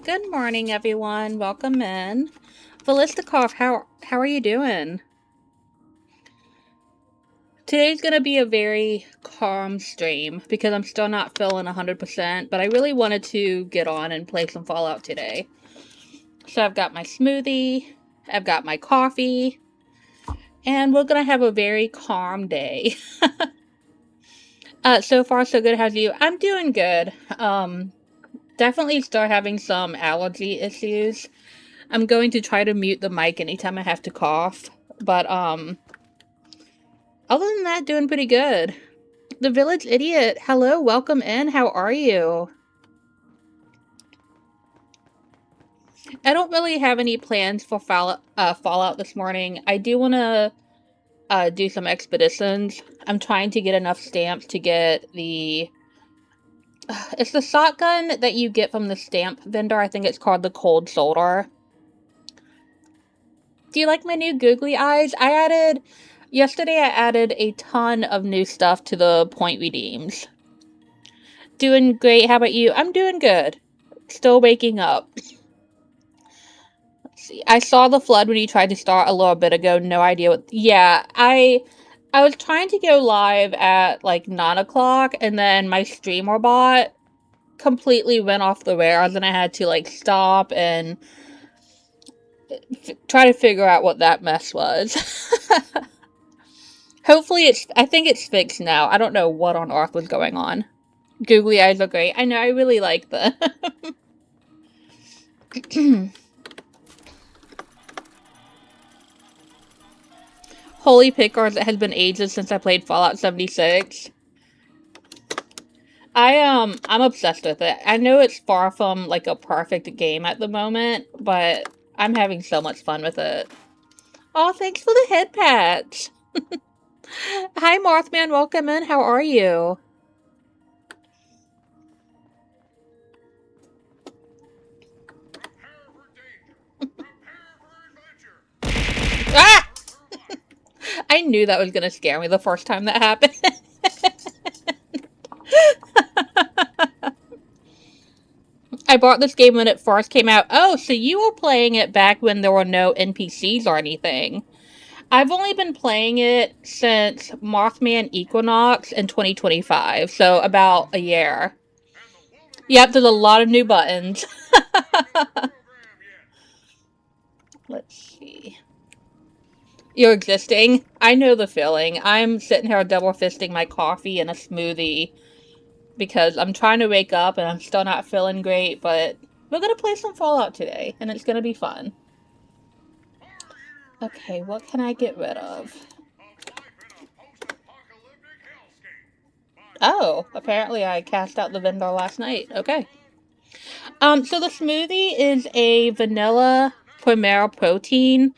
Good morning, everyone. Welcome in. Velistikov, how are you doing? Today's gonna be a very calm stream because I'm still not feeling 100%, but I really wanted to get on and play some Fallout today. So I've got my smoothie, I've got my coffee, and we're gonna have a very calm day. So far so good. How's you? I'm doing good. Definitely start having some allergy issues. I'm going to try to mute the mic anytime I have to cough. But, other than that, doing pretty good. The Village Idiot, hello, welcome in. How are you? I don't really have any plans for Fallout this morning. I do want to do some expeditions. I'm trying to get enough stamps to get the... It's the shotgun that you get from the stamp vendor. I think it's called the Cold Shoulder. Do you like my new googly eyes? Yesterday I added a ton of new stuff to the point redeems. Doing great. How about you? I'm doing good. Still waking up. Let's see. I saw the flood when you tried to start a little bit ago. No idea what. Yeah, I was trying to go live at like 9 o'clock, and then my streamer bot completely went off the rails, and I had to like stop and try to figure out what that mess was. Hopefully I think it's fixed now. I don't know what on earth was going on. Googly eyes are great. I know, I really like them. Holy pickers, it has been ages since I played Fallout 76. I'm obsessed with it. I know it's far from like a perfect game at the moment, but I'm having so much fun with it. Oh, thanks for the head patch. Hi Mothman, welcome in. How are you? Ah! I knew that was gonna scare me the first time that happened. I bought this game when it first came out. Oh, so you were playing it back when there were no NPCs or anything. I've only been playing it since Mothman Equinox in 2025, so about a year. Yep, there's a lot of new buttons. Let's see. You're existing. I know the feeling. I'm sitting here double fisting my coffee and a smoothie because I'm trying to wake up and I'm still not feeling great, but we're gonna play some Fallout today, and it's gonna be fun. Okay, what can I get rid of? Oh, apparently I cast out the vendor last night. Okay. So the smoothie is a vanilla Primera protein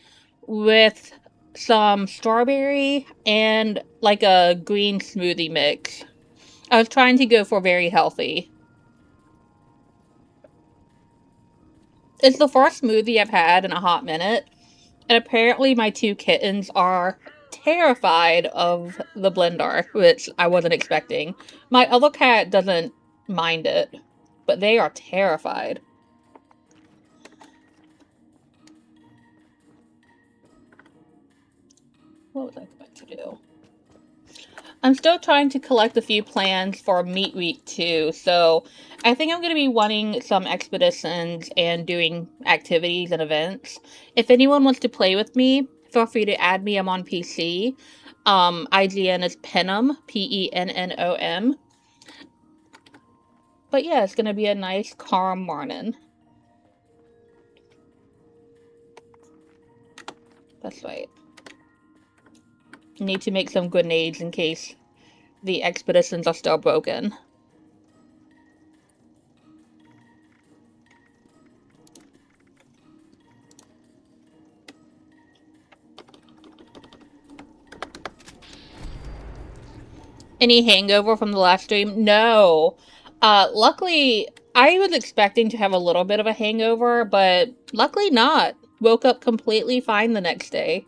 with some strawberry and like a green smoothie mix. I was trying to go for very healthy. It's the first smoothie I've had in a hot minute, and apparently my two kittens are terrified of the blender, which I wasn't expecting. My other cat doesn't mind it, but they are terrified. What was I going to do? I'm still trying to collect a few plans for Meat Week 2, so I think I'm going to be wanting some expeditions and doing activities and events. If anyone wants to play with me, feel free to add me. I'm on PC. IGN is Pennom, Pennom. But yeah, it's going to be a nice, calm morning. That's right. Need to make some grenades in case the expeditions are still broken. Any hangover from the last stream? No. Luckily, I was expecting to have a little bit of a hangover, but luckily not. Woke up completely fine the next day.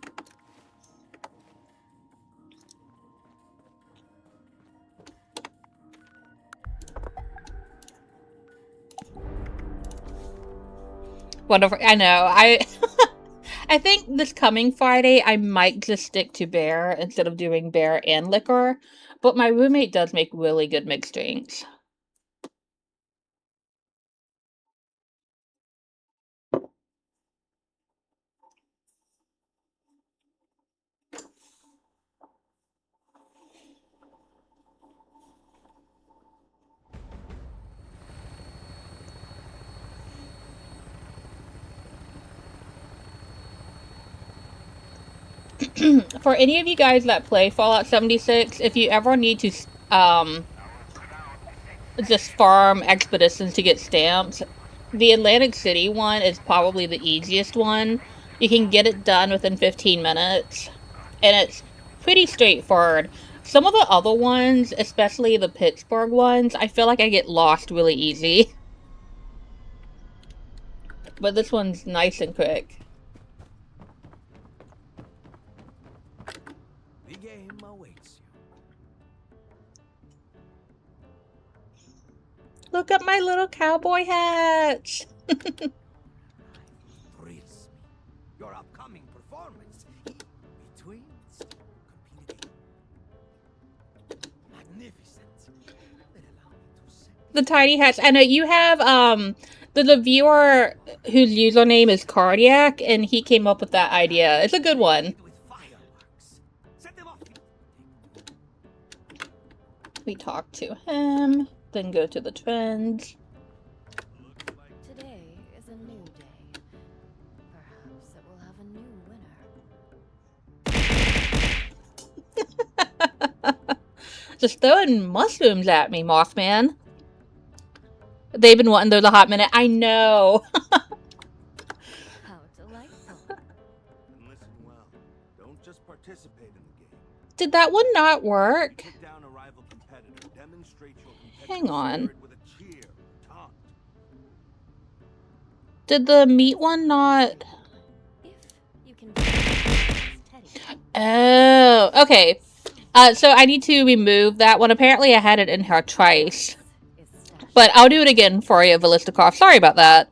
Whatever. I know. I think this coming Friday I might just stick to beer instead of doing beer and liquor. But my roommate does make really good mixed drinks. For any of you guys that play Fallout 76, if you ever need to just farm expeditions to get stamps, the Atlantic City one is probably the easiest one. You can get it done within 15 minutes, and it's pretty straightforward. Some of the other ones, especially the Pittsburgh ones, I feel like I get lost really easy. But this one's nice and quick. The game awaits you. Look at my little cowboy hats! Thrills me. Your upcoming performance between competing. Magnificent. They allow me to say. The tiny hats. I know you have, the viewer whose username is Cardiac, and he came up with that idea. It's a good one. With fireworks. Set them off. We talk to him, then go to the trends. Today is a new day. Perhaps it will have a new winner. Just throwing mushrooms at me, Mothman. They've been wanting those a hot minute. I know. How delightful. And listen well. Don't just participate in the game. Did that one not work? Put down a rival competitor. Demonstrate your Hang on. spirit with a cheer, taunt. Did the meat one not? If you can Teddy. Oh, okay. So I need to remove that one. Apparently I had it in here twice. But I'll do it again for you, Velistikov. Sorry about that.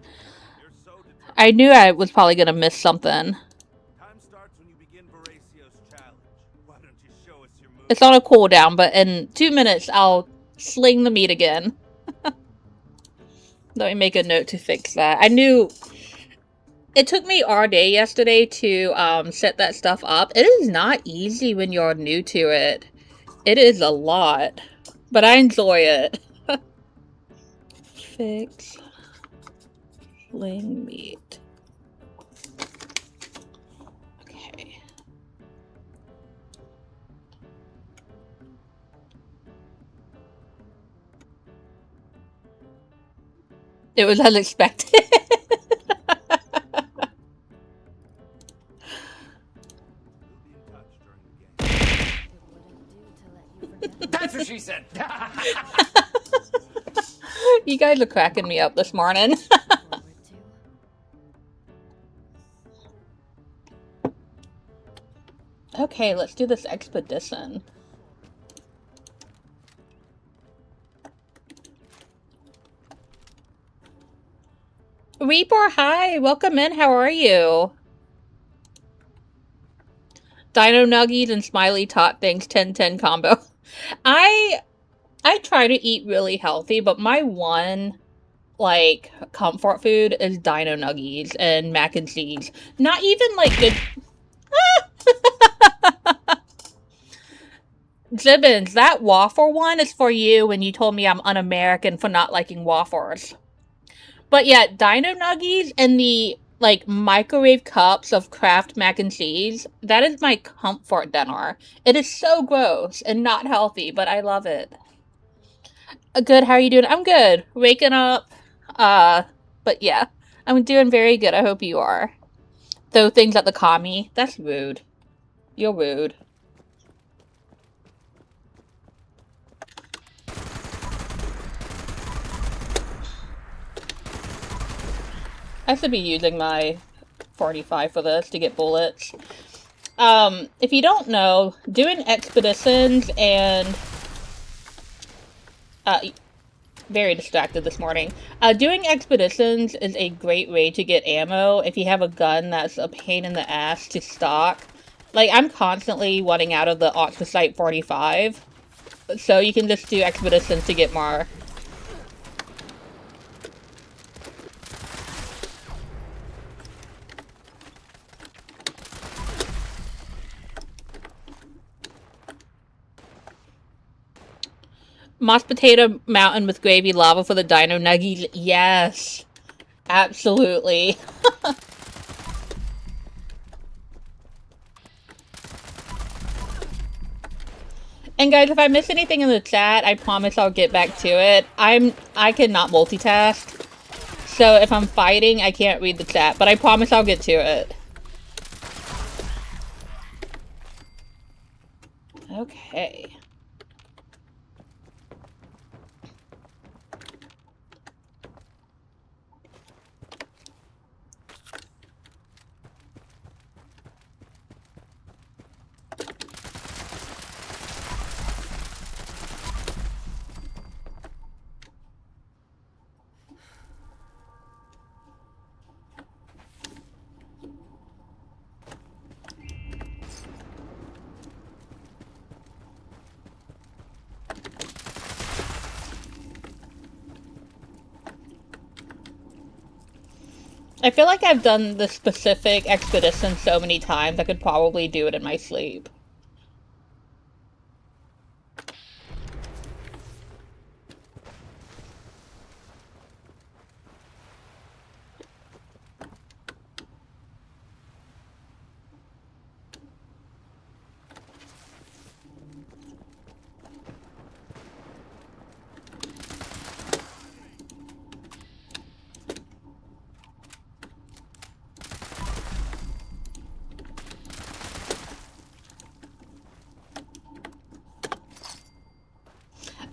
You're so determined. I knew I was probably going to miss something. Time starts when you begin Varacio's challenge. Why don't you show us your moves? It's on a cooldown, but in 2 minutes I'll sling the meat again. Let me make a note to fix that. I knew... It took me all day yesterday to set that stuff up. It is not easy when you're new to it. It is a lot. But I enjoy it. Fix. Sling meat. Okay. It was unexpected. That's what she said. You guys are cracking me up this morning. Okay, let's do this expedition. Reaper, hi! Welcome in, how are you? Dino Nuggies and Smiley Tot Things 10-10 combo. I try to eat really healthy, but my one, like, comfort food is Dino Nuggies and mac and cheese. Not even, like, good... Zibbins, that waffle one is for you when you told me I'm un-American for not liking waffles. But yeah, Dino Nuggies and the, like, microwave cups of Kraft mac and cheese, that is my comfort dinner. It is so gross and not healthy, but I love it. Good, how are you doing? I'm good. Waking up. But yeah, I'm doing very good. I hope you are. Throw things at the commie. That's rude. You're rude. I should be using my 45 for this to get bullets. If you don't know, doing expeditions and very distracted this morning. Doing expeditions is a great way to get ammo if you have a gun that's a pain in the ass to stock. Like, I'm constantly running out of the Octosite 45, so you can just do expeditions to get more. Mashed potato mountain with gravy lava for the dino nuggies. Yes. Absolutely. And guys, if I miss anything in the chat, I promise I'll get back to it. I cannot multitask. So if I'm fighting, I can't read the chat, but I promise I'll get to it. Okay. I feel like I've done this specific expedition so many times, I could probably do it in my sleep.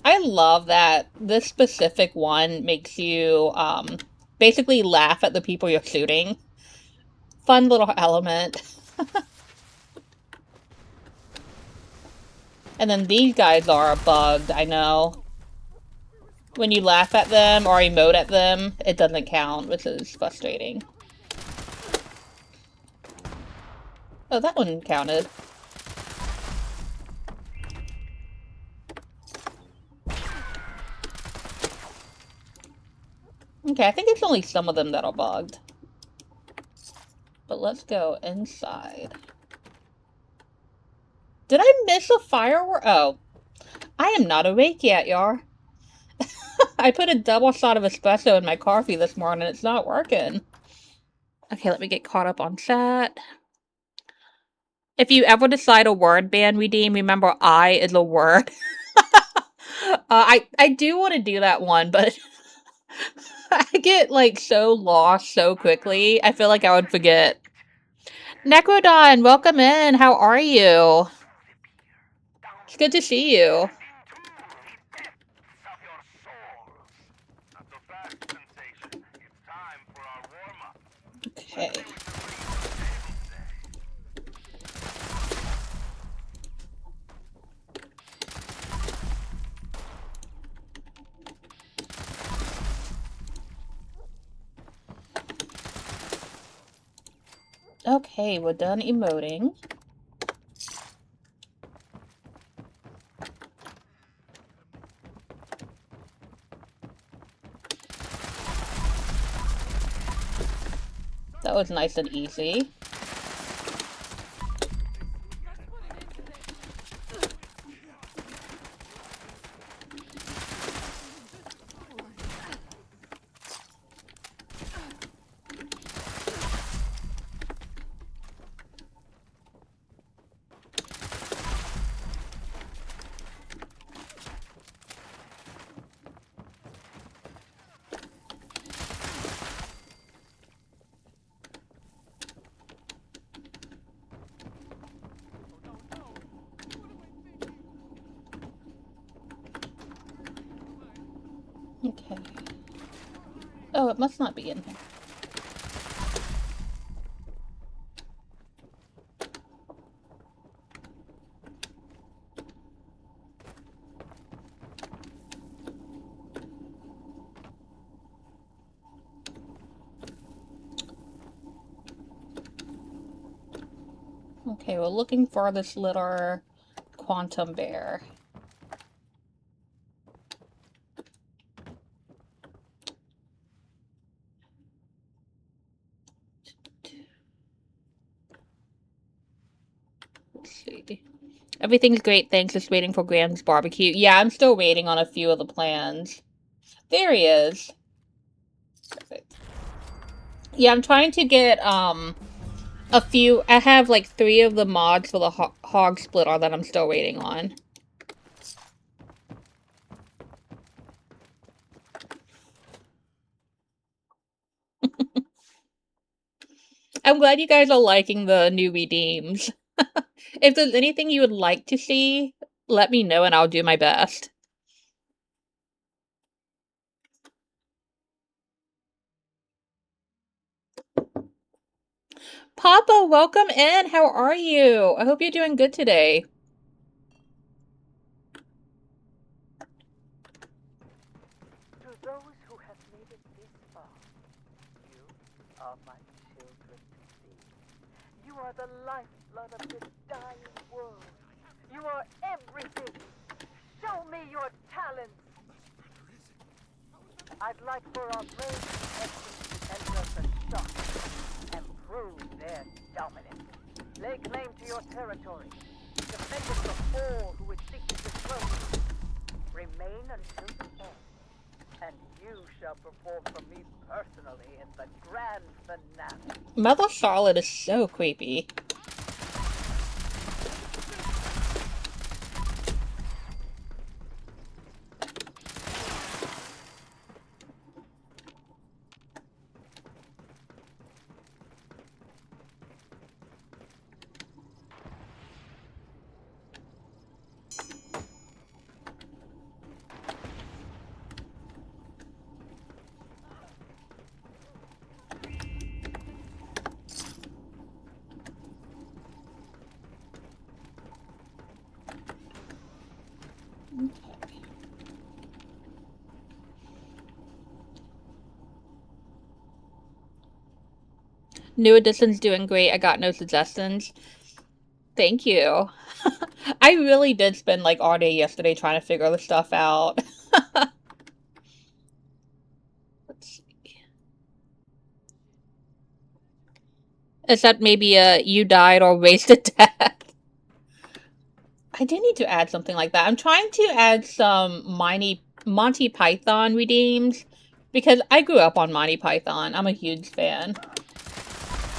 I love that this specific one makes you, basically laugh at the people you're shooting. Fun little element. And then these guys are bugged, I know. When you laugh at them or emote at them, it doesn't count, which is frustrating. Oh, that one counted. Okay, I think it's only some of them that are bugged. But let's go inside. Did I miss a firework? Oh. I am not awake yet, y'all. I put a double shot of espresso in my coffee this morning. It's not working. Okay, let me get caught up on chat. If you ever decide a word ban redeem, remember I is a word. I do want to do that one, but I get like so lost so quickly. I feel like I would forget. Necrodon, welcome in. How are you? It's good to see you. Okay. Okay, we're done emoting. That was nice and easy. Okay. Oh, it must not be in here. Okay, we're looking for this little quantum bear. Let's see. Everything's great, thanks. Just waiting for Graham's barbecue. Yeah, I'm still waiting on a few of the plans. There he is. Perfect. Yeah, I'm trying to get, a few. I have like 3 of the mods for the hog splitter that I'm still waiting on. I'm glad you guys are liking the new redeems. If there's anything you would like to see, let me know and I'll do my best. Papa, welcome in. How are you? I hope you're doing good today. To those who have made it this far, you are my children to see. You are the lifeblood of this dying world. You are everything. Show me your talents. I'd like for our brave contestants to enter the shock and prove their dominance. Lay claim to your territory. Defend it from all who would seek to dethrone you. Remain until the end. And you shall perform for me personally in the grand finale. Mother Charlotte is so creepy. New edition's doing great. I got no suggestions. Thank you. I really did spend like all day yesterday trying to figure the stuff out. Let's see. Except maybe you died or wasted death. I do need to add something like that. I'm trying to add some Monty Python redeems because I grew up on Monty Python. I'm a huge fan.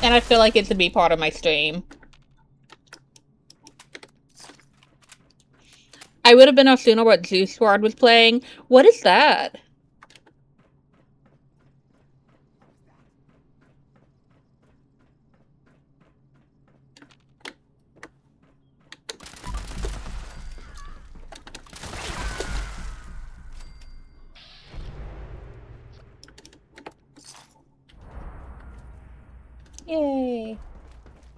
And I feel like it should be part of my stream. I would have been off sooner what Zeus Squad was playing. What is that? Yay.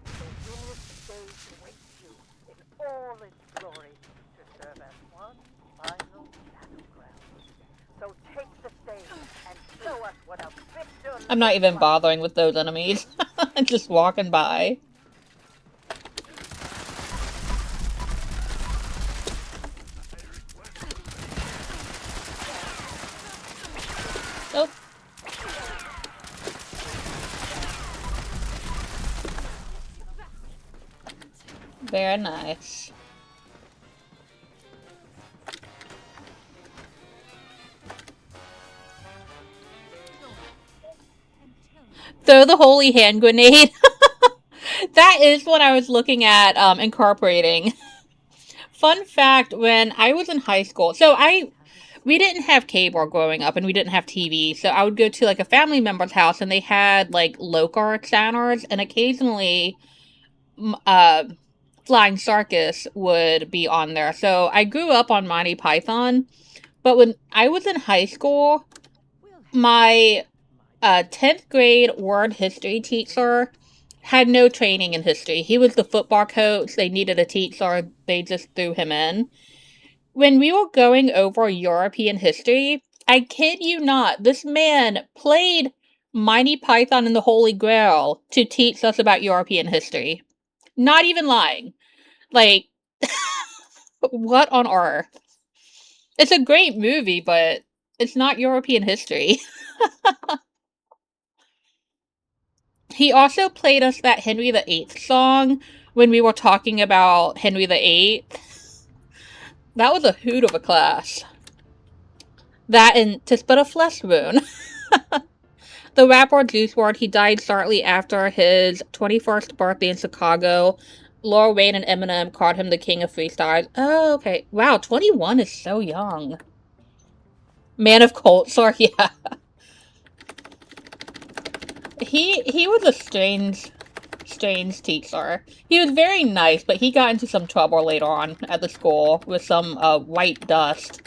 The luminous stage awaits you in all its glory to serve as one final battleground. So take the stage and show us what a victor I'm not looks even like. bothering with those enemies. I'm just walking by. Oh. Very nice. Throw the holy hand grenade. That is what I was looking at incorporating. Fun fact, when I was in high school, we didn't have cable growing up and we didn't have TV, so I would go to like a family member's house and they had like LoCar channels and occasionally Flying Circus would be on there. So I grew up on Monty Python, but when I was in high school, my 10th grade world history teacher had no training in history. He was the football coach. They needed a teacher. They just threw him in. When we were going over European history, I kid you not, this man played Monty Python and the Holy Grail to teach us about European history. Not even lying. Like, what on earth? It's a great movie, but it's not European history. He also played us that Henry VIII song when we were talking about Henry VIII. That was a hoot of a class. That and "'Tis but a flesh wound." The rapper Juice WRLD, he died shortly after his 21st birthday in Chicago. Lil Wayne and Eminem called him the king of freestyles. Oh, okay. Wow, 21 is so young. Man of culture, yeah. He was a strange teacher. He was very nice, but he got into some trouble later on at the school with some white dust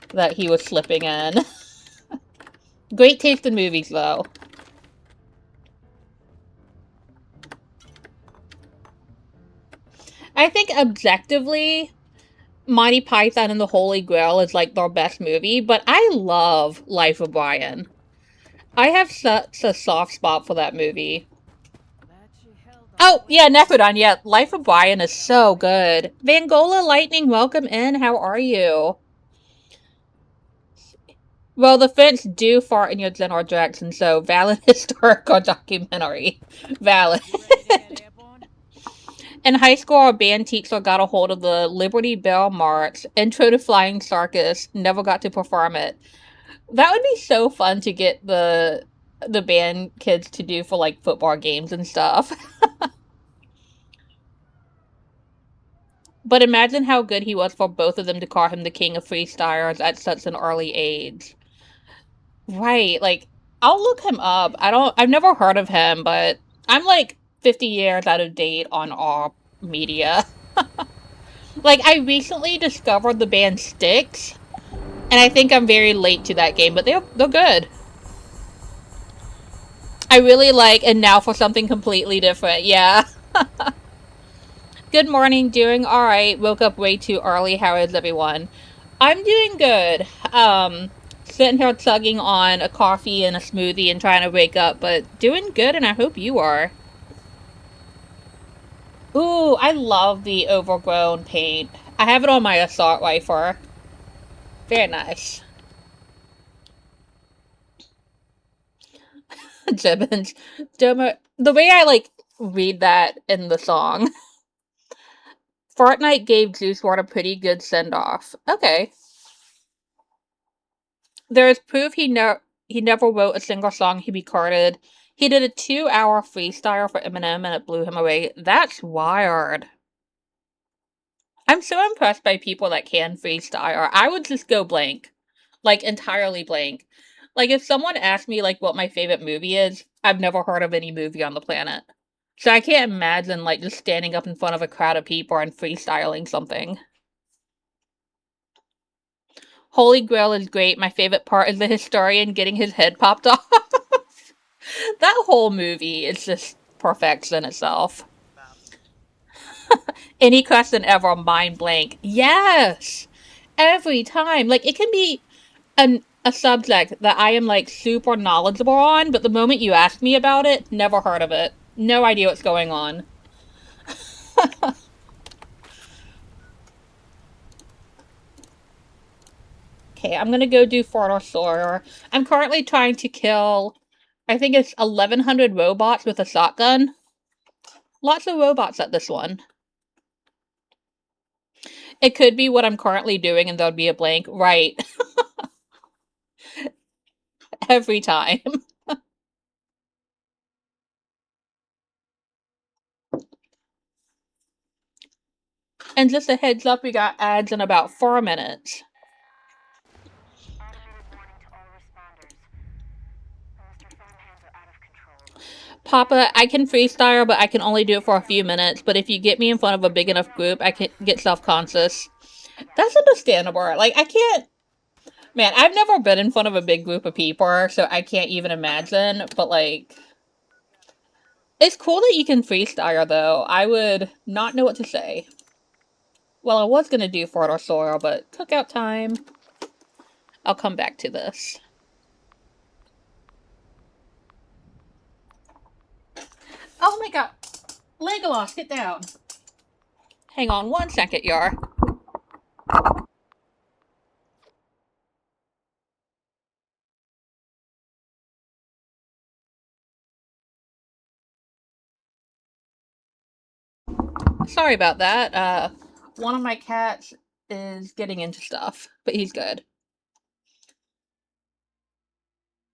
that he was slipping in. Great taste in movies, though. I think objectively, Monty Python and the Holy Grail is like their best movie, but I love Life of Brian. I have such a soft spot for that movie. Oh, yeah, Necrodon, yeah. Life of Brian is so good. Vangola Lightning, welcome in. How are you? Well, the Finch do fart in your general direction, so valid historical documentary. Valid. In high school, our band teacher got a hold of the Liberty Bell March, Intro to Flying Circus, never got to perform it. That would be so fun to get the band kids to do for, like, football games and stuff. But imagine how good he was for both of them to call him the king of freestylers at such an early age. Right, like, I'll look him up. I've never heard of him, but I'm like 50 years out of date on all media. Like, I recently discovered the band Styx, and I think I'm very late to that game, but they're good. I really like, and now for something completely different, yeah. Good morning, doing alright. Woke up way too early. How is everyone? I'm doing good. Sitting here chugging on a coffee and a smoothie and trying to wake up, but doing good, and I hope you are. Ooh, I love the overgrown paint. I have it on my assault rifle. Very nice. Jibbins. The way I, like, read that in the song. Fortnite gave Juice WRLD a pretty good send-off. Okay. There is proof he never wrote a single song he recorded. He did a 2-hour freestyle for Eminem and it blew him away. That's wild. I'm so impressed by people that can freestyle. I would just go blank. Like, entirely blank. Like, if someone asked me, like, what my favorite movie is, I've never heard of any movie on the planet. So I can't imagine, like, just standing up in front of a crowd of people and freestyling something. Holy Grail is great. My favorite part is the historian getting his head popped off. That whole movie is just perfection itself. Any question ever, mind blank. Yes! Every time. Like, it can be a subject that I am, like, super knowledgeable on, but the moment you ask me about it, never heard of it. No idea what's going on. Okay, I'm gonna go do Fort Sawyer. I'm currently trying to kill, I think it's 1,100 robots with a shotgun. Lots of robots at this one. It could be what I'm currently doing and there'll be a blank. Right. Every time. And just a heads up, we got ads in about 4 minutes. Papa, I can freestyle, but I can only do it for a few minutes. But if you get me in front of a big enough group, I can get self-conscious. That's understandable. Like, I can't... Man, I've never been in front of a big group of people, so I can't even imagine. But, like... It's cool that you can freestyle, though. I would not know what to say. Well, I was gonna do Fort Sawyer, but cookout time. I'll come back to this. Oh my god. Legolas, get down. Hang on 1 second, Yar. Sorry about that. One of my cats is getting into stuff, but he's good.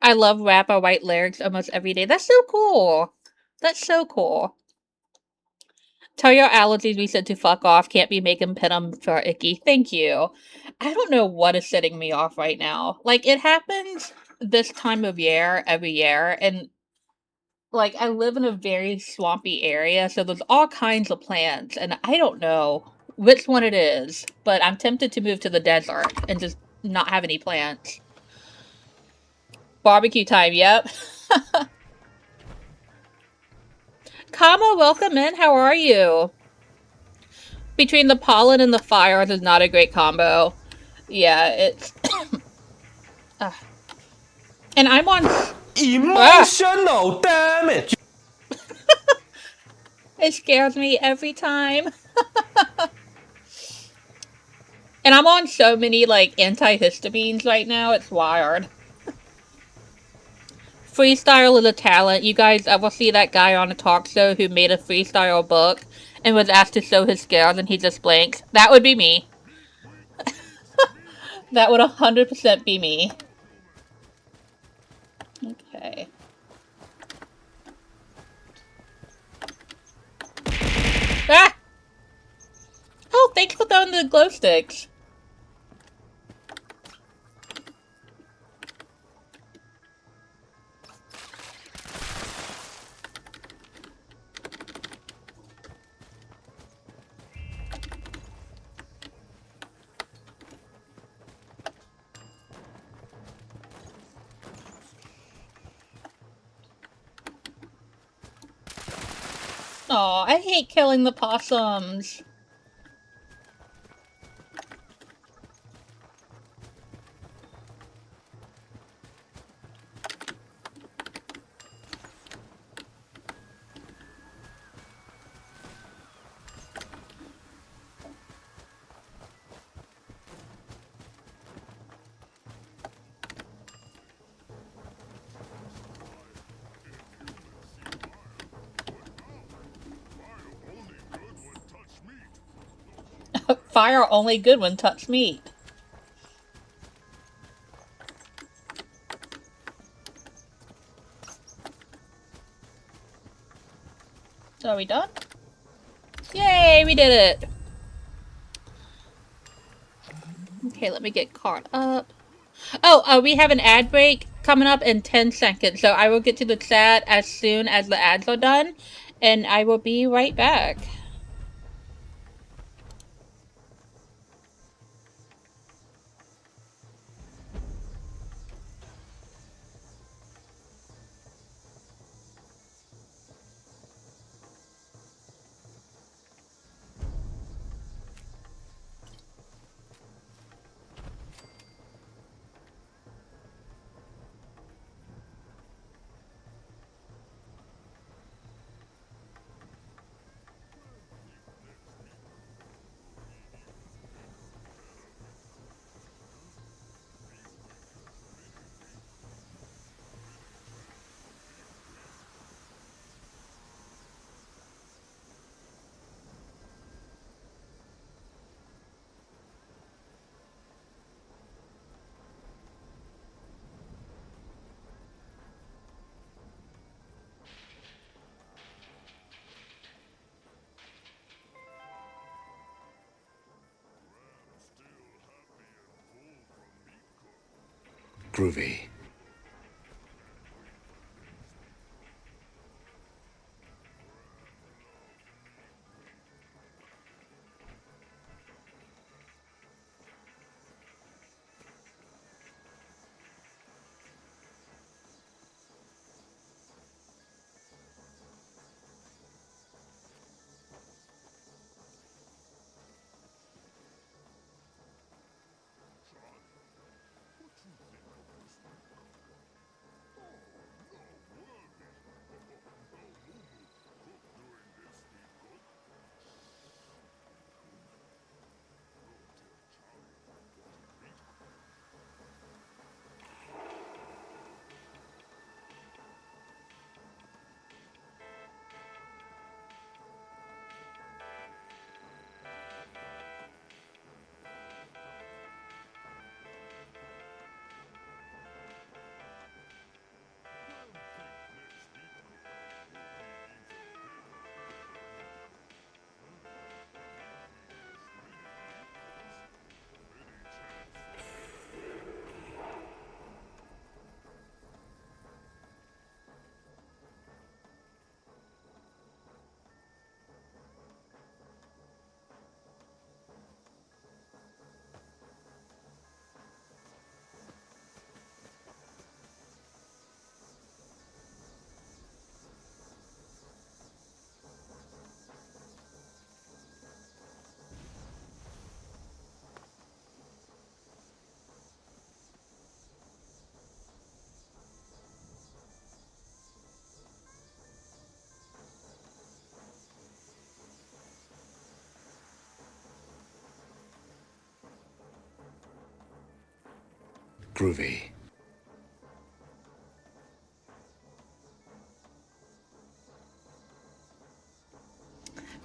I love rapper white lyrics almost every day. That's so cool. That's so cool. Tell your allergies we said to fuck off. Can't be making pin 'em for icky. Thank you. I don't know what is setting me off right now. Like, it happens this time of year every year, and like, I live in a very swampy area, so there's all kinds of plants, and I don't know which one it is, but I'm tempted to move to the desert and just not have any plants. Barbecue time, yep. Kama, welcome in. How are you? Between the pollen and the fires is not a great combo. Yeah, it's. And I'm on. Emotional damage. It scares me every time. And I'm on so many, like, antihistamines right now, it's wild. Freestyle is a talent. You guys ever see that guy on a talk show who made a freestyle book and was asked to show his scales and he just blinks? That would be me. That would 100% be me. Okay. Ah! Oh, thanks for throwing the glow sticks. Aw, I hate killing the possums. Fire only good when touched meat. So are we done? Yay, we did it! Okay, let me get caught up. Oh, we have an ad break coming up in 10 seconds, so I will get to the chat as soon as the ads are done, and I will be right back. Groovy. groovy.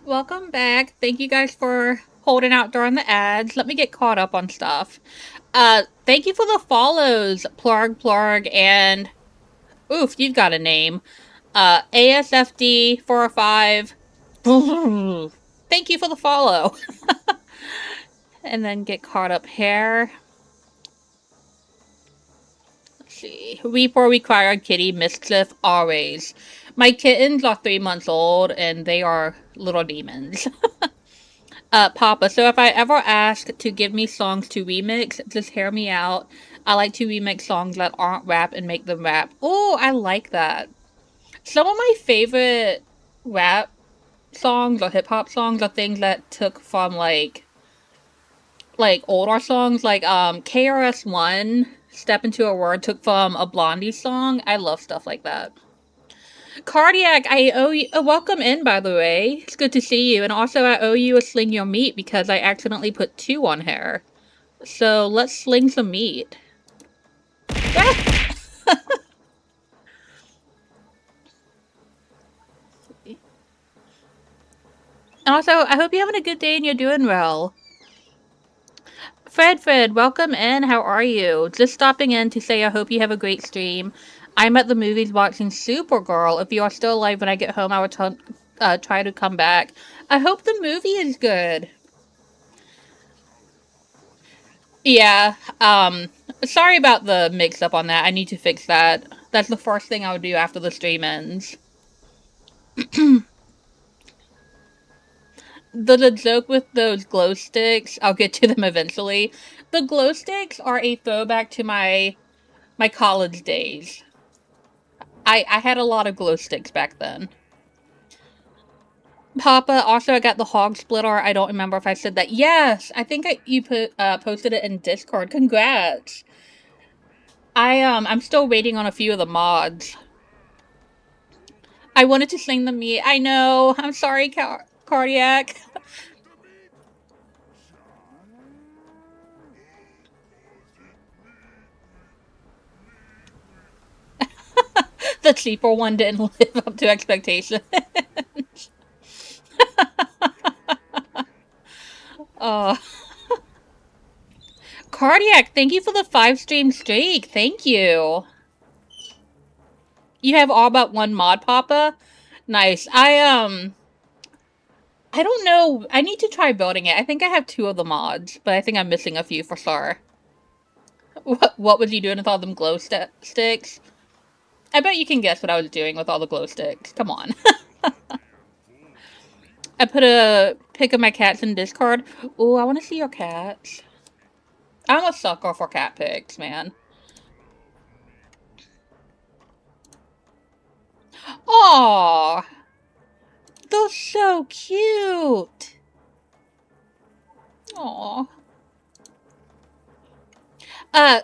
Welcome back. Thank you guys for holding out during the ads. Let me get caught up on stuff. Thank you for the follows, Plurg, and oof, you've got a name. ASFD405. Thank you for the follow. And then get caught up here. Let's see. Before we cry our kitty, mischief, always. My kittens are 3 months old, and they are little demons. Papa, so if I ever ask to give me songs to remix, just hear me out. I like to remix songs that aren't rap and make them rap. Oh, I like that. Some of my favorite rap songs or hip hop songs are things that took from like older songs, like KRS-One, Step Into a Word, took from a Blondie song. I love stuff like that. Cardiac, I owe you welcome in, by the way. It's good to see you. And also I owe you a sling your meat because I accidentally put 2 on here. So let's sling some meat. Ah! Also, I hope you're having a good day and you're doing well. Fred, welcome in. How are you? Just stopping in to say I hope you have a great stream. I'm at the movies watching Supergirl. If you are still alive when I get home, I will try to come back. I hope the movie is good. Yeah, sorry about the mix-up on that. I need to fix that. That's the first thing I would do after the stream ends. The joke with those glow sticks, I'll get to them eventually. The glow sticks are a throwback to my college days. I had a lot of glow sticks back then. Papa, also I got the hog splitter. I don't remember if I said that. Yes, I think you posted it in Discord. Congrats. I'm still waiting on a few of the mods. I wanted to sing the meat. I know. I'm sorry, Cardiac. The cheaper one didn't live up to expectations. Oh. Cardiac, thank you for the 5-stream streak. Thank you. You have all but one mod, Papa? Nice. I don't know. I need to try building it. I think I have 2 of the mods, but I think I'm missing a few for sure. What was you doing with all them glow sticks? I bet you can guess what I was doing with all the glow sticks. Come on. I put a pic of my cats in Discord. Ooh, I want to see your cats. I'm a sucker for cat pics, man. Aww. They're so cute. Aww.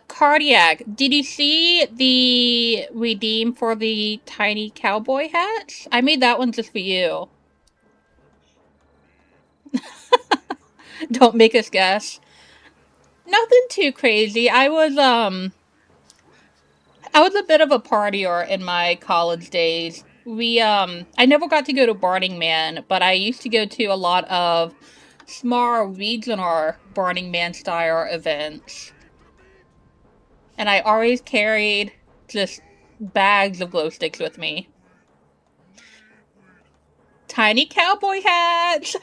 Cardiac, did you see the redeem for the tiny cowboy hats? I made that one just for you. Don't make us guess. Nothing too crazy. I was a bit of a partier in my college days. I never got to go to Burning Man, but I used to go to a lot of small regional Burning Man style events. And I always carried just bags of glow sticks with me. Tiny cowboy hats!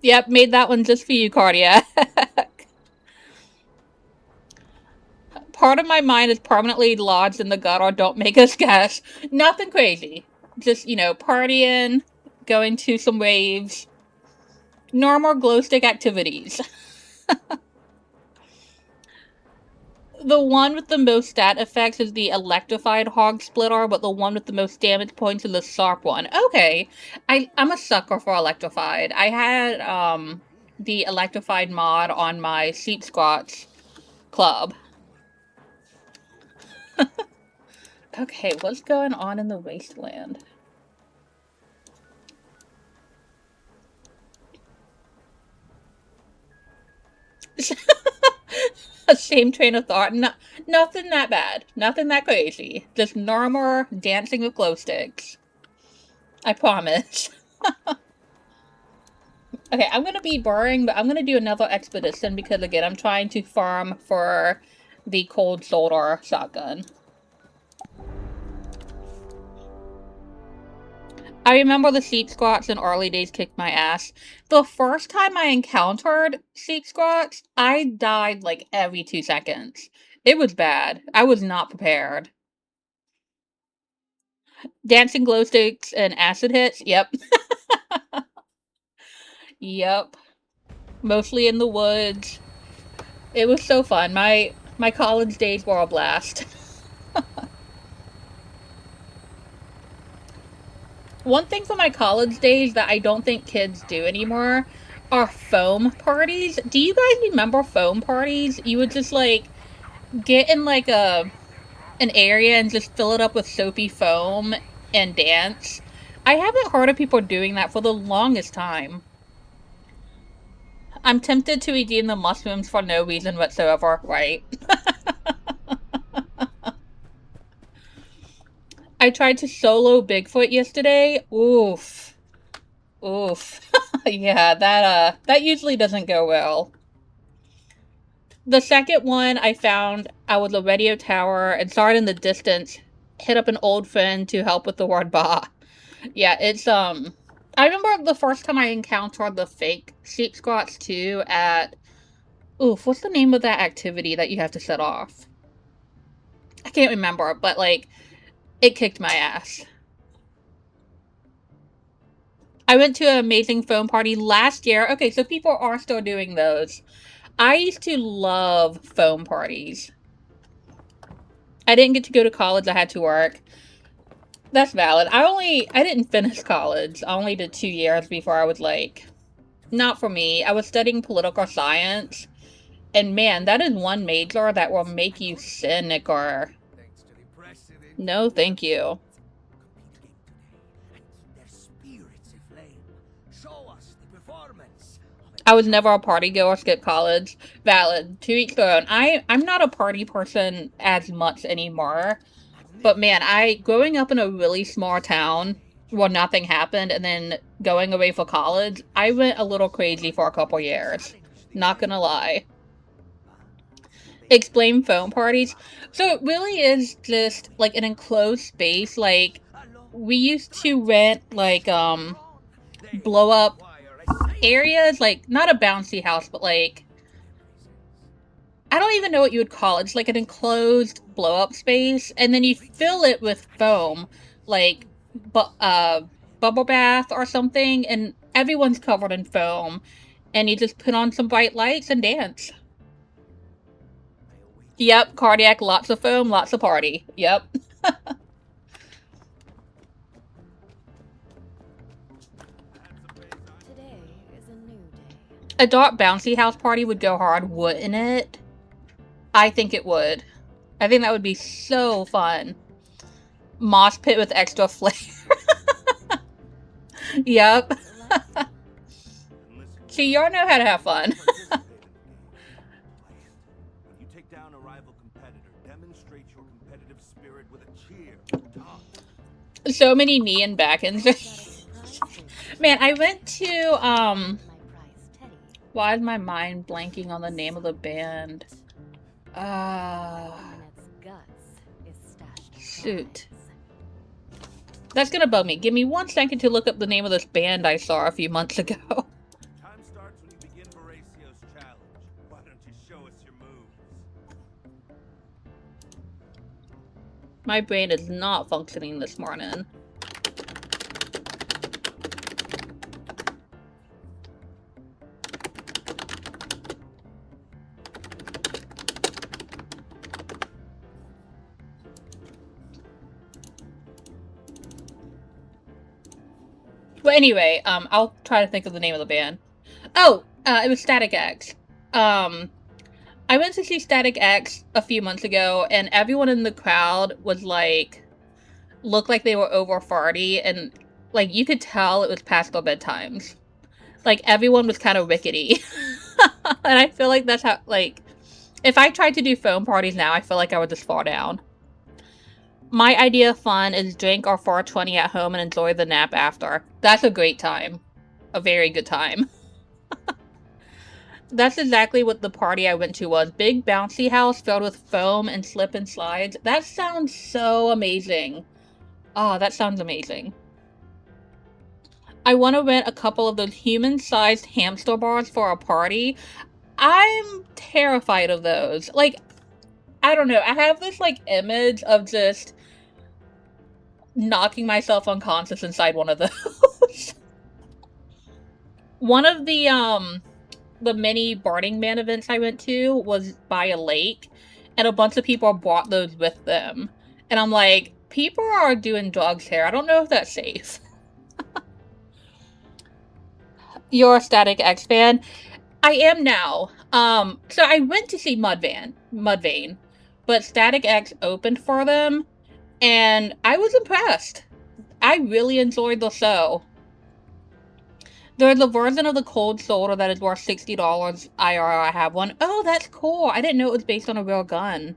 Yep, made that one just for you, Cardiac. Part of my mind is permanently lodged in the gutter. Don't make us guess. Nothing crazy. Just, partying, going to some raves. Normal glow stick activities. The one with the most stat effects is the electrified hog splitter, but the one with the most damage points is the sharp one. Okay. I'm a sucker for electrified. I had, the electrified mod on my Sheep Squatch club. Okay, what's going on in the wasteland? Same train of thought. No, nothing that bad. Nothing that crazy. Just normal dancing with glow sticks. I promise. Okay, I'm gonna be boring, but I'm gonna do another expedition because, again, I'm trying to farm for the cold shoulder shotgun. I remember the sheep squats in early days kicked my ass. The first time I encountered sheep squats, I died like every 2 seconds. It was bad. I was not prepared. Dancing glow sticks and acid hits? Yep. Yep. Mostly in the woods. It was so fun. My college days were a blast. One thing from my college days that I don't think kids do anymore are foam parties. Do you guys remember foam parties? You would just like get in like an area and just fill it up with soapy foam and dance. I haven't heard of people doing that for the longest time. I'm tempted to redeem the mushrooms for no reason whatsoever, right? I tried to solo Bigfoot yesterday. Oof. Oof. Yeah, that usually doesn't go well. The second one I found, I was a radio tower and saw it in the distance, hit up an old friend to help with the word bah. Yeah, it's, I remember the first time I encountered the fake sheep squats too at, oof, what's the name of that activity that you have to set off? I can't remember, but like, it kicked my ass. I went to an amazing foam party last year. Okay, so people are still doing those. I used to love foam parties. I didn't get to go to college. I had to work. That's valid. I didn't finish college. I only did 2 years before I was like, not for me. I was studying political science. And man, that is one major that will make you cynic or... No, thank you. I was never a party goer, skip college. Valid. To each their own. I'm not a party person as much anymore. But man, growing up in a really small town where nothing happened and then going away for college, I went a little crazy for a couple years. Not gonna lie. Explain foam parties. So it really is just like an enclosed space. Like, we used to rent like, blow up areas, like, not a bouncy house, but like, I don't even know what you would call it. It's like an enclosed blow-up space, and then you fill it with foam, like, bubble bath or something, and everyone's covered in foam, and you just put on some bright lights and dance. Yep, cardiac, lots of foam, lots of party. Yep. Today is a new day. A dark bouncy house party would go hard, wouldn't it? I think it would. I think that would be so fun. Mosh pit with extra flair. Yep. See, y'all know how to have fun. When you take down a rival competitor, demonstrate your competitive spirit with a cheer. So many knee and back injuries. Man, I went to, My prize teddy. why is my mind blanking on the name of the band? Minette's guts is stashed Shoot. prize. That's gonna bug me. Give me 1 second to look up the name of this band I saw a few months ago. Time starts when you begin Varacio's challenge. Why don't you show us your moves? My brain is not functioning this morning. But anyway, I'll try to think of the name of the band. Oh, it was Static X. I went to see Static X a few months ago, and everyone in the crowd was like, looked like they were over 40, and like you could tell it was past their bedtimes. Like everyone was kind of rickety. And I feel like that's how, like, if I tried to do foam parties now, I feel like I would just fall down. My idea of fun is drink our 420 at home and enjoy the nap after. That's a great time. A very good time. That's exactly what the party I went to was. Big bouncy house filled with foam and slip and slides. That sounds so amazing. Oh, that sounds amazing. I want to rent a couple of those human-sized hamster bars for a party. I'm terrified of those. Like, I don't know. I have this, like, image of just knocking myself unconscious inside one of those. One of the mini Burning Man events I went to was by a lake, and a bunch of people brought those with them. And I'm like, people are doing drugs here. I don't know if that's safe. You're a Static X fan? I am now. So I went to see Mudvayne, but Static X opened for them, and I was impressed. I really enjoyed the show. There's a version of the Cold Shoulder that is worth $60 IRL. I have one. Oh, that's cool. I didn't know it was based on a real gun.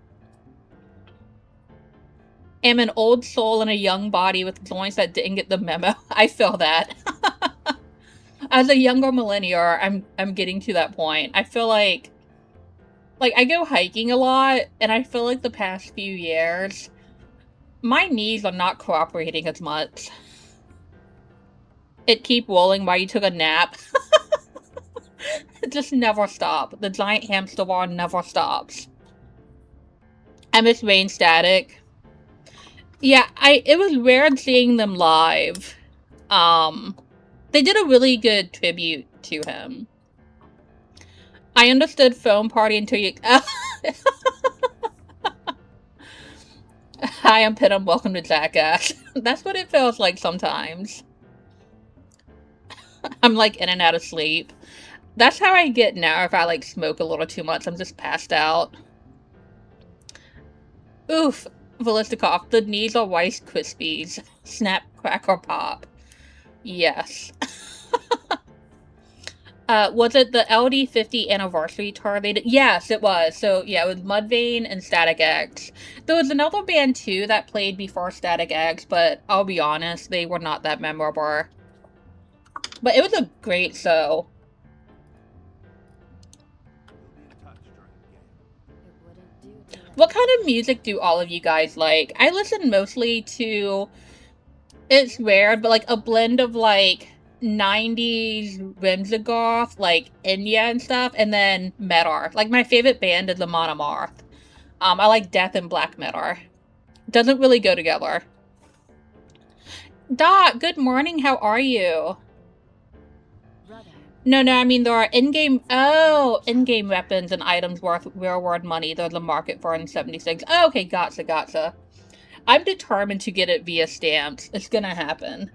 Am an old soul in a young body with joints that didn't get the memo. I feel that. As a younger millennial, I'm getting to that point. I feel like I go hiking a lot, and I feel like the past few years, my knees are not cooperating as much. It keep rolling while you took a nap. It just never stops. The giant hamster bar never stops. I miss Rain Static. Yeah, it was weird seeing them live. They did a really good tribute to him. I understood Foam Party until you... Hi, I'm Pitum. Welcome to Jackass. That's what it feels like sometimes. I'm, like, in and out of sleep. That's how I get now if I, like, smoke a little too much. I'm just passed out. Oof. Velistikov. The knees are Rice Krispies. Snap, crack, or pop. Yes. Was it the LD50 anniversary tour they did? Yes, it was. So, yeah, it was Mudvayne and Static X. There was another band, too, that played before Static X, but I'll be honest, they were not that memorable. But it was a great show. What kind of music do all of you guys like? I listen mostly to... It's weird, but, like, a blend of, like, 90s Whimsigoth, like, Enya and stuff, and then metal. Like, my favorite band is Amon Amarth. I like death and black metal. Doesn't really go together. Dot, good morning, how are you? No, I mean, there are in-game... Oh, in-game weapons and items worth real-world money. There's a market for in 76. Oh, okay, gotcha. I'm determined to get it via stamps. It's gonna happen.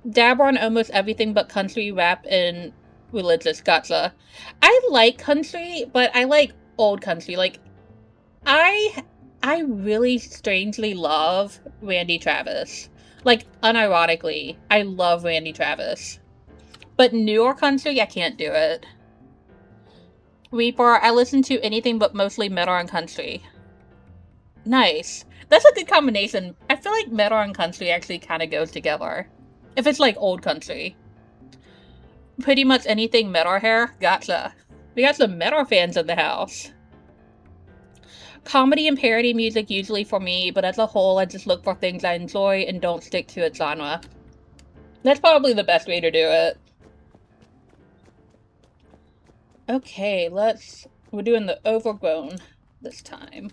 Dabble on almost everything but country, rap, and religious. Gotcha. I like country, but I like old country. Like, I really strangely love Randy Travis. Like, unironically, I love Randy Travis. But newer country, I can't do it. Reaper, I listen to anything but mostly metal and country. Nice. That's a good combination. I feel like metal and country actually kind of goes together. If it's like old country. Pretty much anything metal here? Gotcha. We got some metal fans in the house. Comedy and parody music usually for me, but as a whole I just look for things I enjoy and don't stick to a genre. That's probably the best way to do it. Okay, we're doing the Overgrown this time.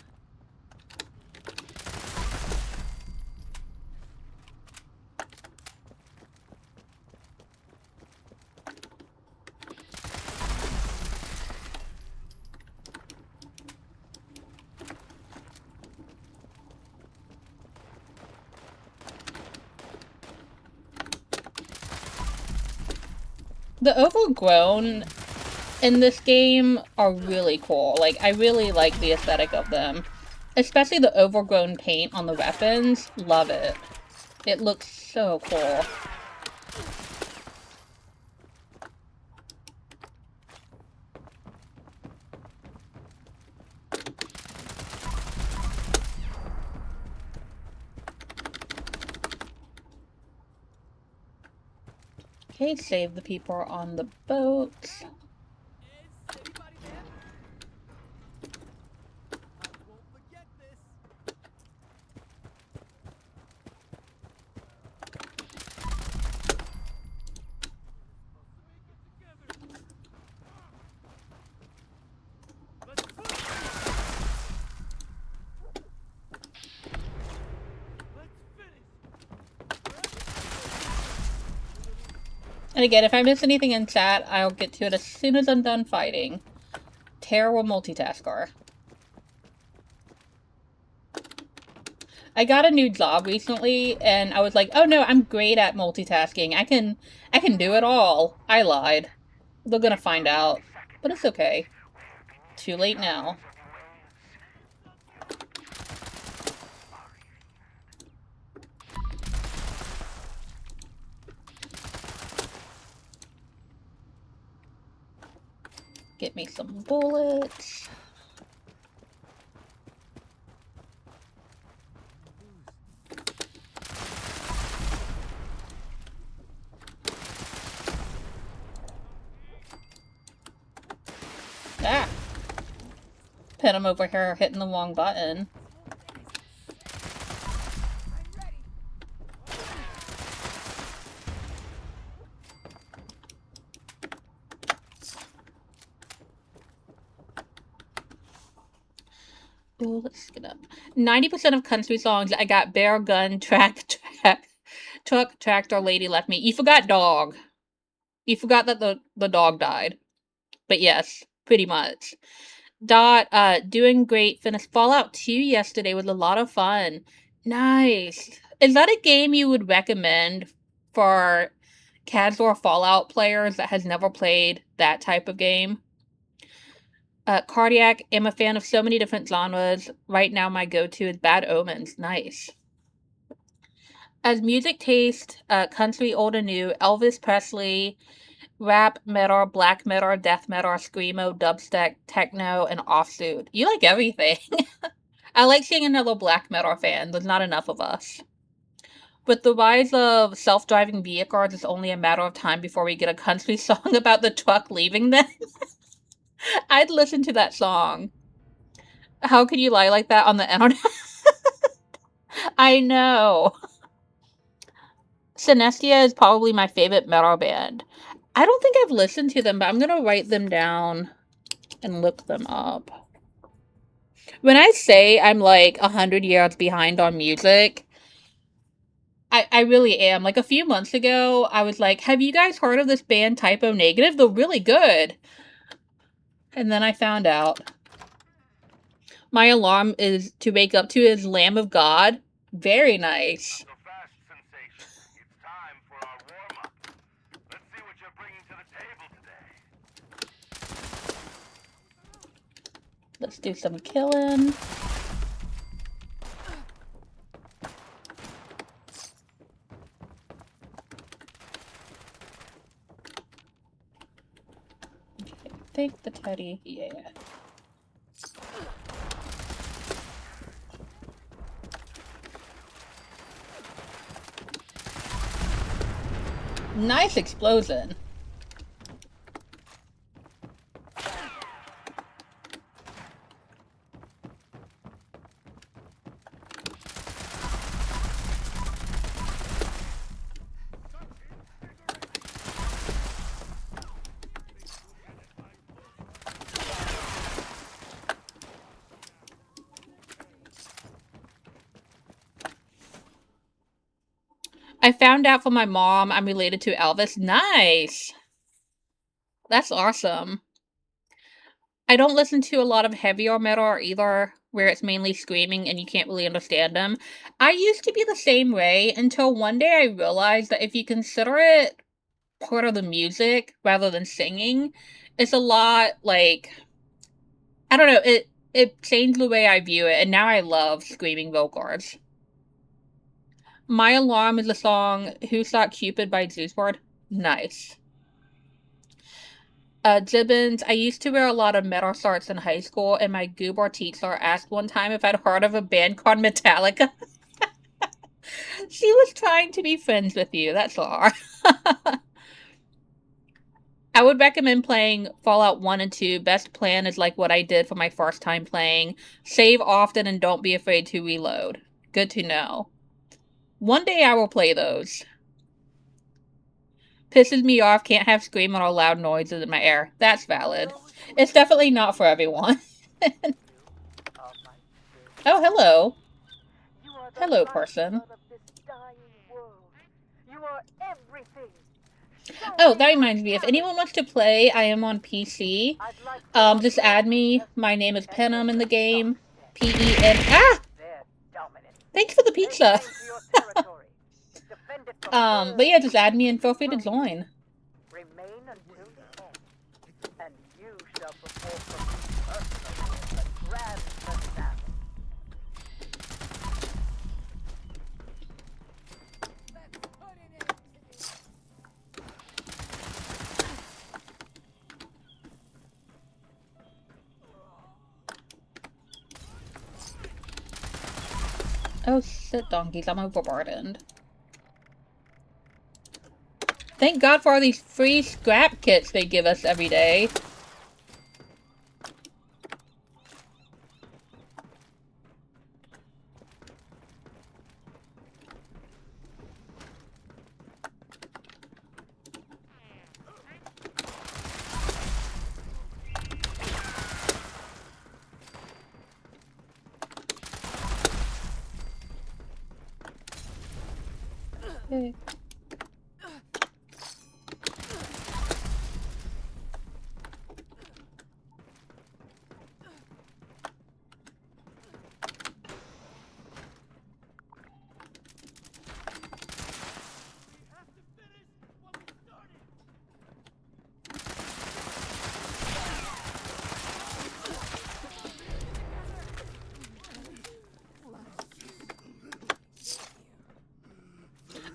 The Overgrown in this game are really cool. Like, I really like the aesthetic of them. Especially the Overgrown paint on the weapons. Love it. It looks so cool. Okay, save the people on the boat. Is anybody there? I won't forget this. Let's push. Let's finish. And again, if I miss anything in chat, I'll get to it as soon as I'm done fighting. Terrible multitasker. I got a new job recently, and I was like, oh no, I'm great at multitasking. I can do it all. I lied. They're gonna find out. But it's okay. Too late now. Get me some bullets. Ah! Pin him over here hitting the wrong button. Ooh, let's get up. 90% of country songs, I got bear, gun, truck, tractor, lady left me. You forgot dog. You forgot that the dog died. But yes, pretty much. Doing great. Finished Fallout 2 yesterday. Was a lot of fun. Nice. Is that a game you would recommend for casual Fallout players that has never played that type of game? Cardiac, am a fan of so many different genres. Right now my go-to is Bad Omens. Nice. As music taste, country, old and new, Elvis Presley, rap, metal, black metal, death metal, screamo, dubstep, techno, and offsuit. You like everything. I like seeing another black metal fan. There's not enough of us. With the rise of self-driving vehicles, it's only a matter of time before we get a country song about the truck leaving them. I'd listen to that song. How could you lie like that on the internet? I know. Synestia is probably my favorite metal band. I don't think I've listened to them, but I'm gonna write them down and look them up. When I say I'm like 100 years behind on music, I really am. Like a few months ago, I was like, have you guys heard of this band Typo Negative? They're really good. And then I found out. My alarm is to wake up to is Lamb of God. Very nice. So fast, sensation. It's time for our warm-up. Let's see what you're bringing to the table today. Let's do some killing. Okay, take the teddy. Yeah. Nice explosion. I found out from my mom I'm related to Elvis. Nice. That's awesome. I don't listen to a lot of heavier metal either, where it's mainly screaming and you can't really understand them. I used to be the same way until one day I realized that if you consider it part of the music rather than singing, it's a lot like, I don't know, it changed the way I view it, and now I love screaming vocals. My Alarm is the song Who Shot Cupid by Juice WRLD. Nice. Gibbons, I used to wear a lot of metal shirts in high school, and my goober teacher asked one time if I'd heard of a band called Metallica. She was trying to be friends with you, that's all. I would recommend playing Fallout 1 and 2. Best plan is like what I did for my first time playing. Save often and don't be afraid to reload. Good to know. One day I will play those. Pisses me off, can't have screaming or loud noises in my ear. That's valid. It's definitely not for everyone. Oh, hello. You are the Hello, person. lifeblood of this dying world. You are everything. Show Oh, me that your reminds me, if talent. anyone wants to play, I am on PC. I'd like to Just offer add you me. just My name is enter Penom in the the game. dark P-E-N- Ah! They're dominant. Thanks for the Lay pizza. claim to your territory. Defend it from But yeah, just all add me and feel free to join. Remain until the end, and you shall perform for me personally the grand finale. Oh shit, donkeys, I'm overburdened. Thank God for all these free scrap kits they give us every day. Okay.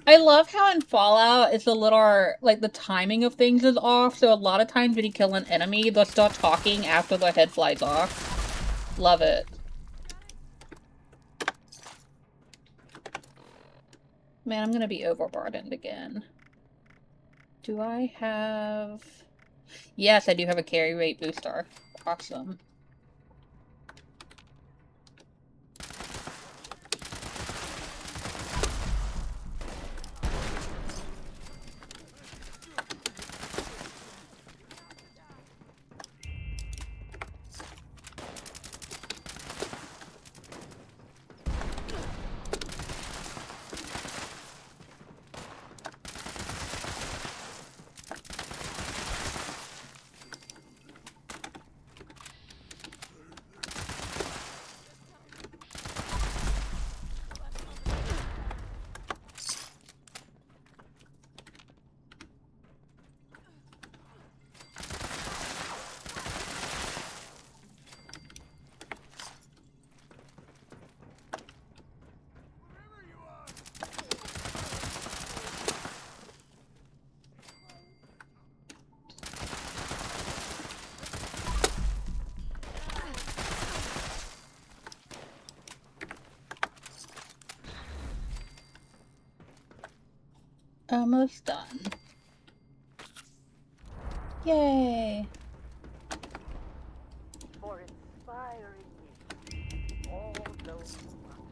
I love how in Fallout it's a little, like, the timing of things is off, so a lot of times when you kill an enemy, they'll start talking after their head flies off. Love it. Man, I'm gonna be overburdened again. Do I have... Yes, I do have a carry rate booster. Awesome. Almost done. Yay! For inspiring me, all those who want.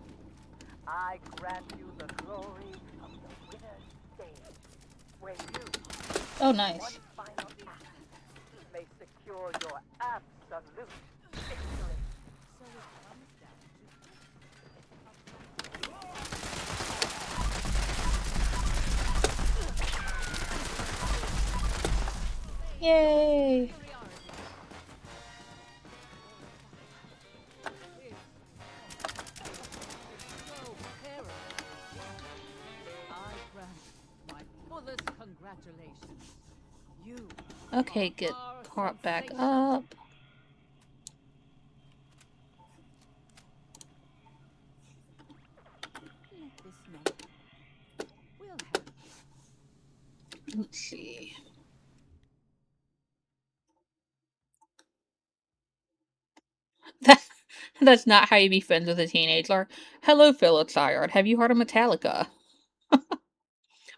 I grant you the glory of the winner's stage, where you, Oh, one nice. final act, may secure your absolute victory. So it comes down Yay! I grant my fullest congratulations. You Okay, get are caught back sensational. up. Let this know. We'll help. Let's see. That's not how you be friends with a teenager. Hello, Philip Syard. Have you heard of Metallica?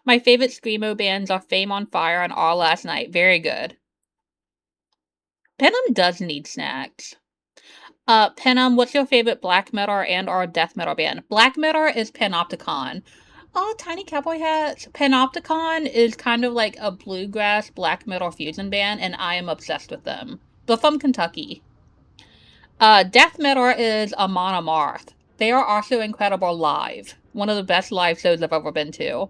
My favorite Screamo bands are Fame on Fire and All Last Night. Very good. Penum does need snacks. Penum, what's your favorite black metal and or death metal band? Black metal is Panopticon. Oh, tiny cowboy hats. Panopticon is kind of like a bluegrass black metal fusion band, and I am obsessed with them. They're from Kentucky. Death metal is Amon Amarth. They are also incredible live. One of the best live shows I've ever been to.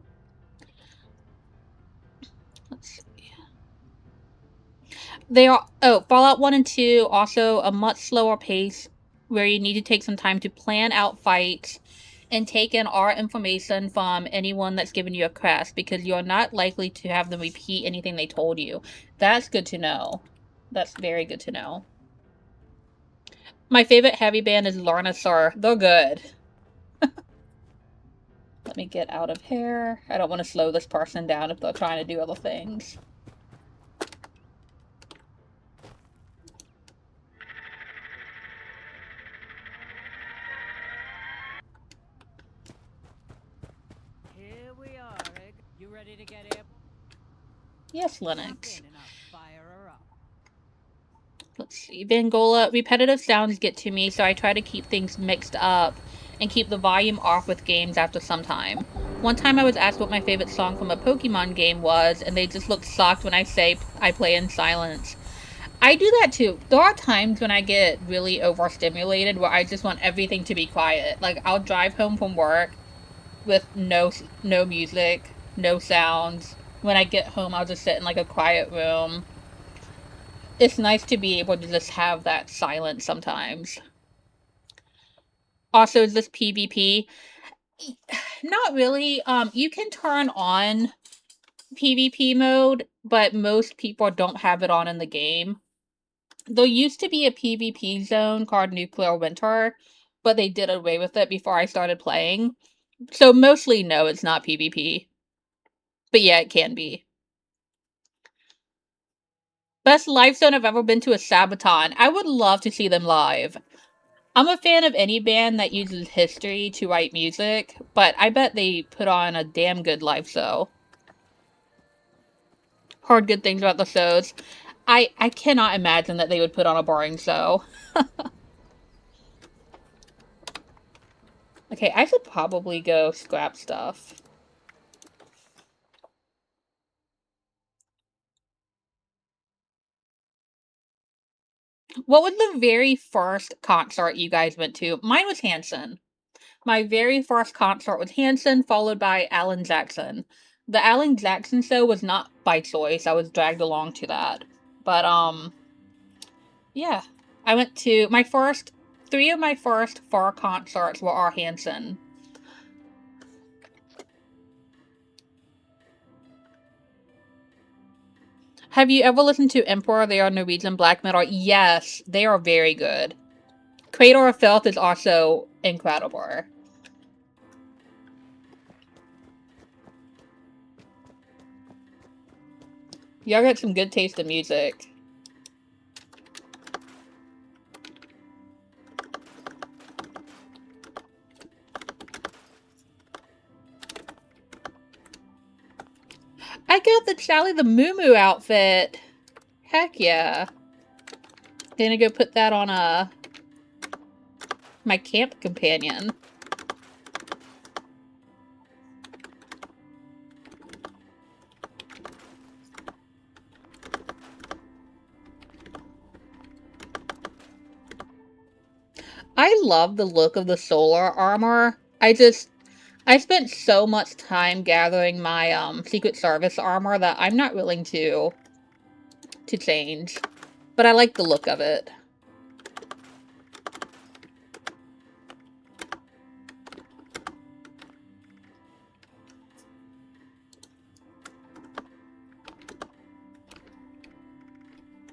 Let's see. They are Fallout 1 and 2 also a much slower pace where you need to take some time to plan out fights and take in all information from anyone that's given you a quest because you're not likely to have them repeat anything they told you. That's good to know. That's very good to know. My favorite heavy band is Lorna Sur. They're good. Let me get out of here. I don't want to slow this person down if they're trying to do other things. Here we are, Egg. You ready to get in? Yes, Jump Linux. in and I'll fire her up. Let's see. Vangola. Repetitive sounds get to me, so I try to keep things mixed up and keep the volume off with games after some time. One time I was asked what my favorite song from a Pokemon game was, and they just looked shocked when I say I play in silence. I do that too. There are times when I get really overstimulated where I just want everything to be quiet. Like, I'll drive home from work with no music, no sounds. When I get home, I'll just sit in like a quiet room. It's nice to be able to just have that silence sometimes. Also, is this PvP? Not really. You can turn on PvP mode, but most people don't have it on in the game. There used to be a PvP zone called Nuclear Winter, but they did away with it before I started playing. So mostly no, it's not PvP. But yeah, it can be. Best live zone I've ever been to is Sabaton. I would love to see them live. I'm a fan of any band that uses history to write music, but I bet they put on a damn good live show. Heard good things about the shows. I cannot imagine that they would put on a boring show. Okay, I should probably go scrap stuff. What was the very first concert you guys went to? Mine was Hanson. My very first concert was Hanson, followed by Alan Jackson. The Alan Jackson show was not by choice. I was dragged along to that. But, yeah. I went to three of my first 4 concerts were all Hanson. Have you ever listened to Emperor? They are Norwegian black metal. Yes, they are very good. Cradle of Filth is also incredible. Y'all got some good taste in music. I got the Sally the Moo Moo outfit. Heck yeah. Gonna go put that on my camp companion. I love the look of the solar armor. I spent so much time gathering my Secret Service armor that I'm not willing to change. But I like the look of it.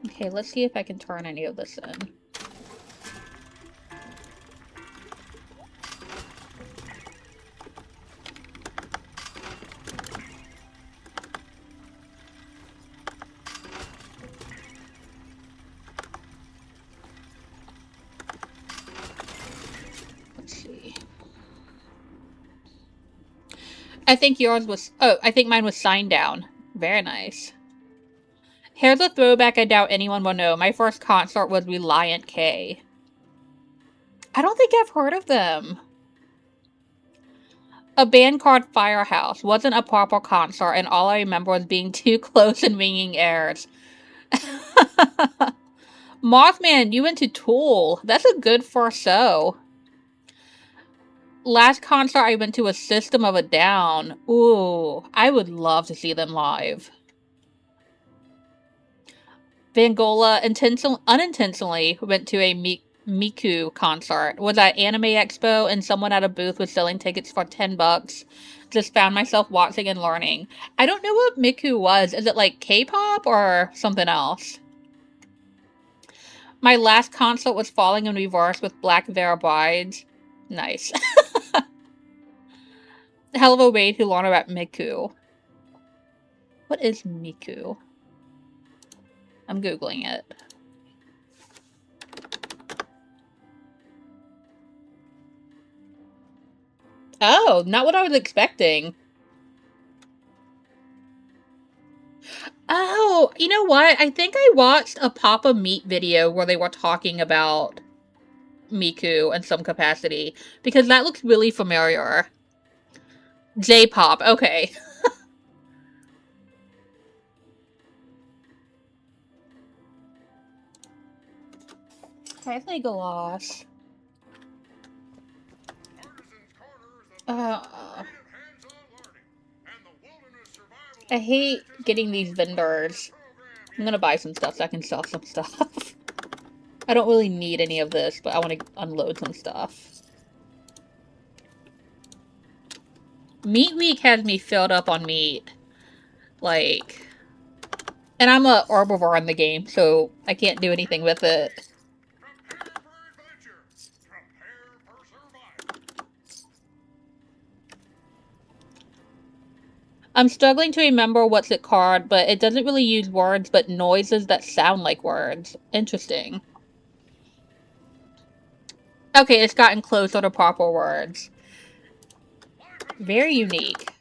Okay, let's see if I can turn any of this in. I think yours was... Oh, I think mine was Signed Down. Very nice. Here's a throwback I doubt anyone will know. My first concert was Reliant K. I don't think I've heard of them. A band called Firehouse. Wasn't a proper concert, and all I remember was being too close and ringing airs. Mothman, you went to Tool. That's a good first show. Last concert I went to was System of a Down. Ooh, I would love to see them live. Vangola unintentionally went to a Miku concert. Was at Anime Expo, and someone at a booth was selling tickets for $10. Just found myself watching and learning. I don't know what Miku was. Is it like K-pop or something else? My last concert was Falling in Reverse with Black Vera Brides. Nice. Hell of a way to learn about Miku. What is Miku? I'm Googling it. Oh, not what I was expecting. Oh, you know what? I think I watched a Papa Meat video where they were talking about Miku in some capacity, because that looks really familiar. J-pop, okay. Ethnic loss. I hate getting these vendors. I'm gonna buy some stuff so I can sell some stuff. I don't really need any of this, but I want to unload some stuff. Meat Week has me filled up on meat. Like... And I'm a herbivore in the game, so I can't do anything with it. I'm struggling to remember what's it called, but it doesn't really use words, but noises that sound like words. Interesting. Okay, it's gotten closer to proper words. Very unique.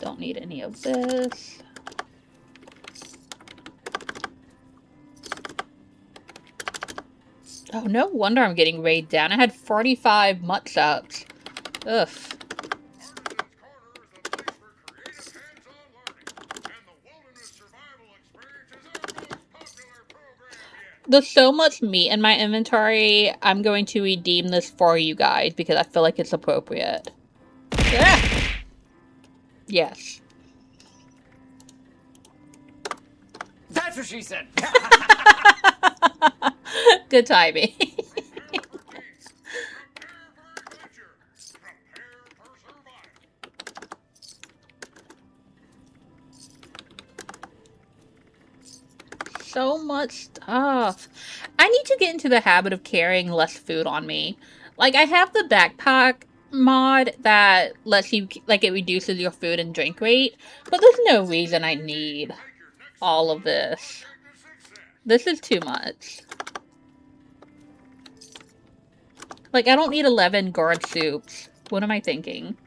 Don't need any of this. Oh, no wonder I'm getting raid down. I had 45 mutt subs. Ugh. There's so much meat in my inventory, I'm going to redeem this for you guys because I feel like it's appropriate. Yeah. Yes. That's what she said. Good timing. So much stuff. I need to get into the habit of carrying less food on me. Like, I have the backpack mod that lets you, like, it reduces your food and drink weight, but there's no reason I need all of this. This is too much. Like, I don't need 11 gourd soups. What am I thinking?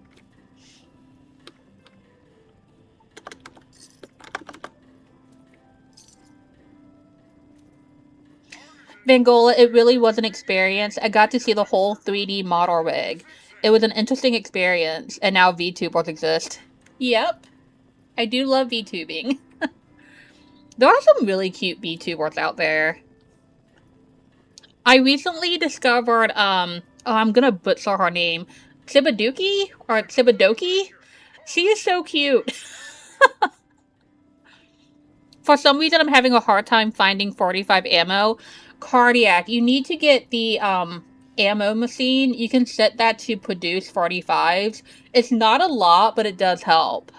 Vangola, it really was an experience. I got to see the whole 3D model rig. It was an interesting experience, and now VTubers exist. Yep. I do love VTubing. There are some really cute VTubers out there. I recently discovered, oh, I'm gonna butcher her name. Tsibaduki? Or Tsibadoki? She is so cute. For some reason, I'm having a hard time finding 45 ammo. Cardiac, you need to get the ammo machine. You can set that to produce 45s. It's not a lot, but it does help.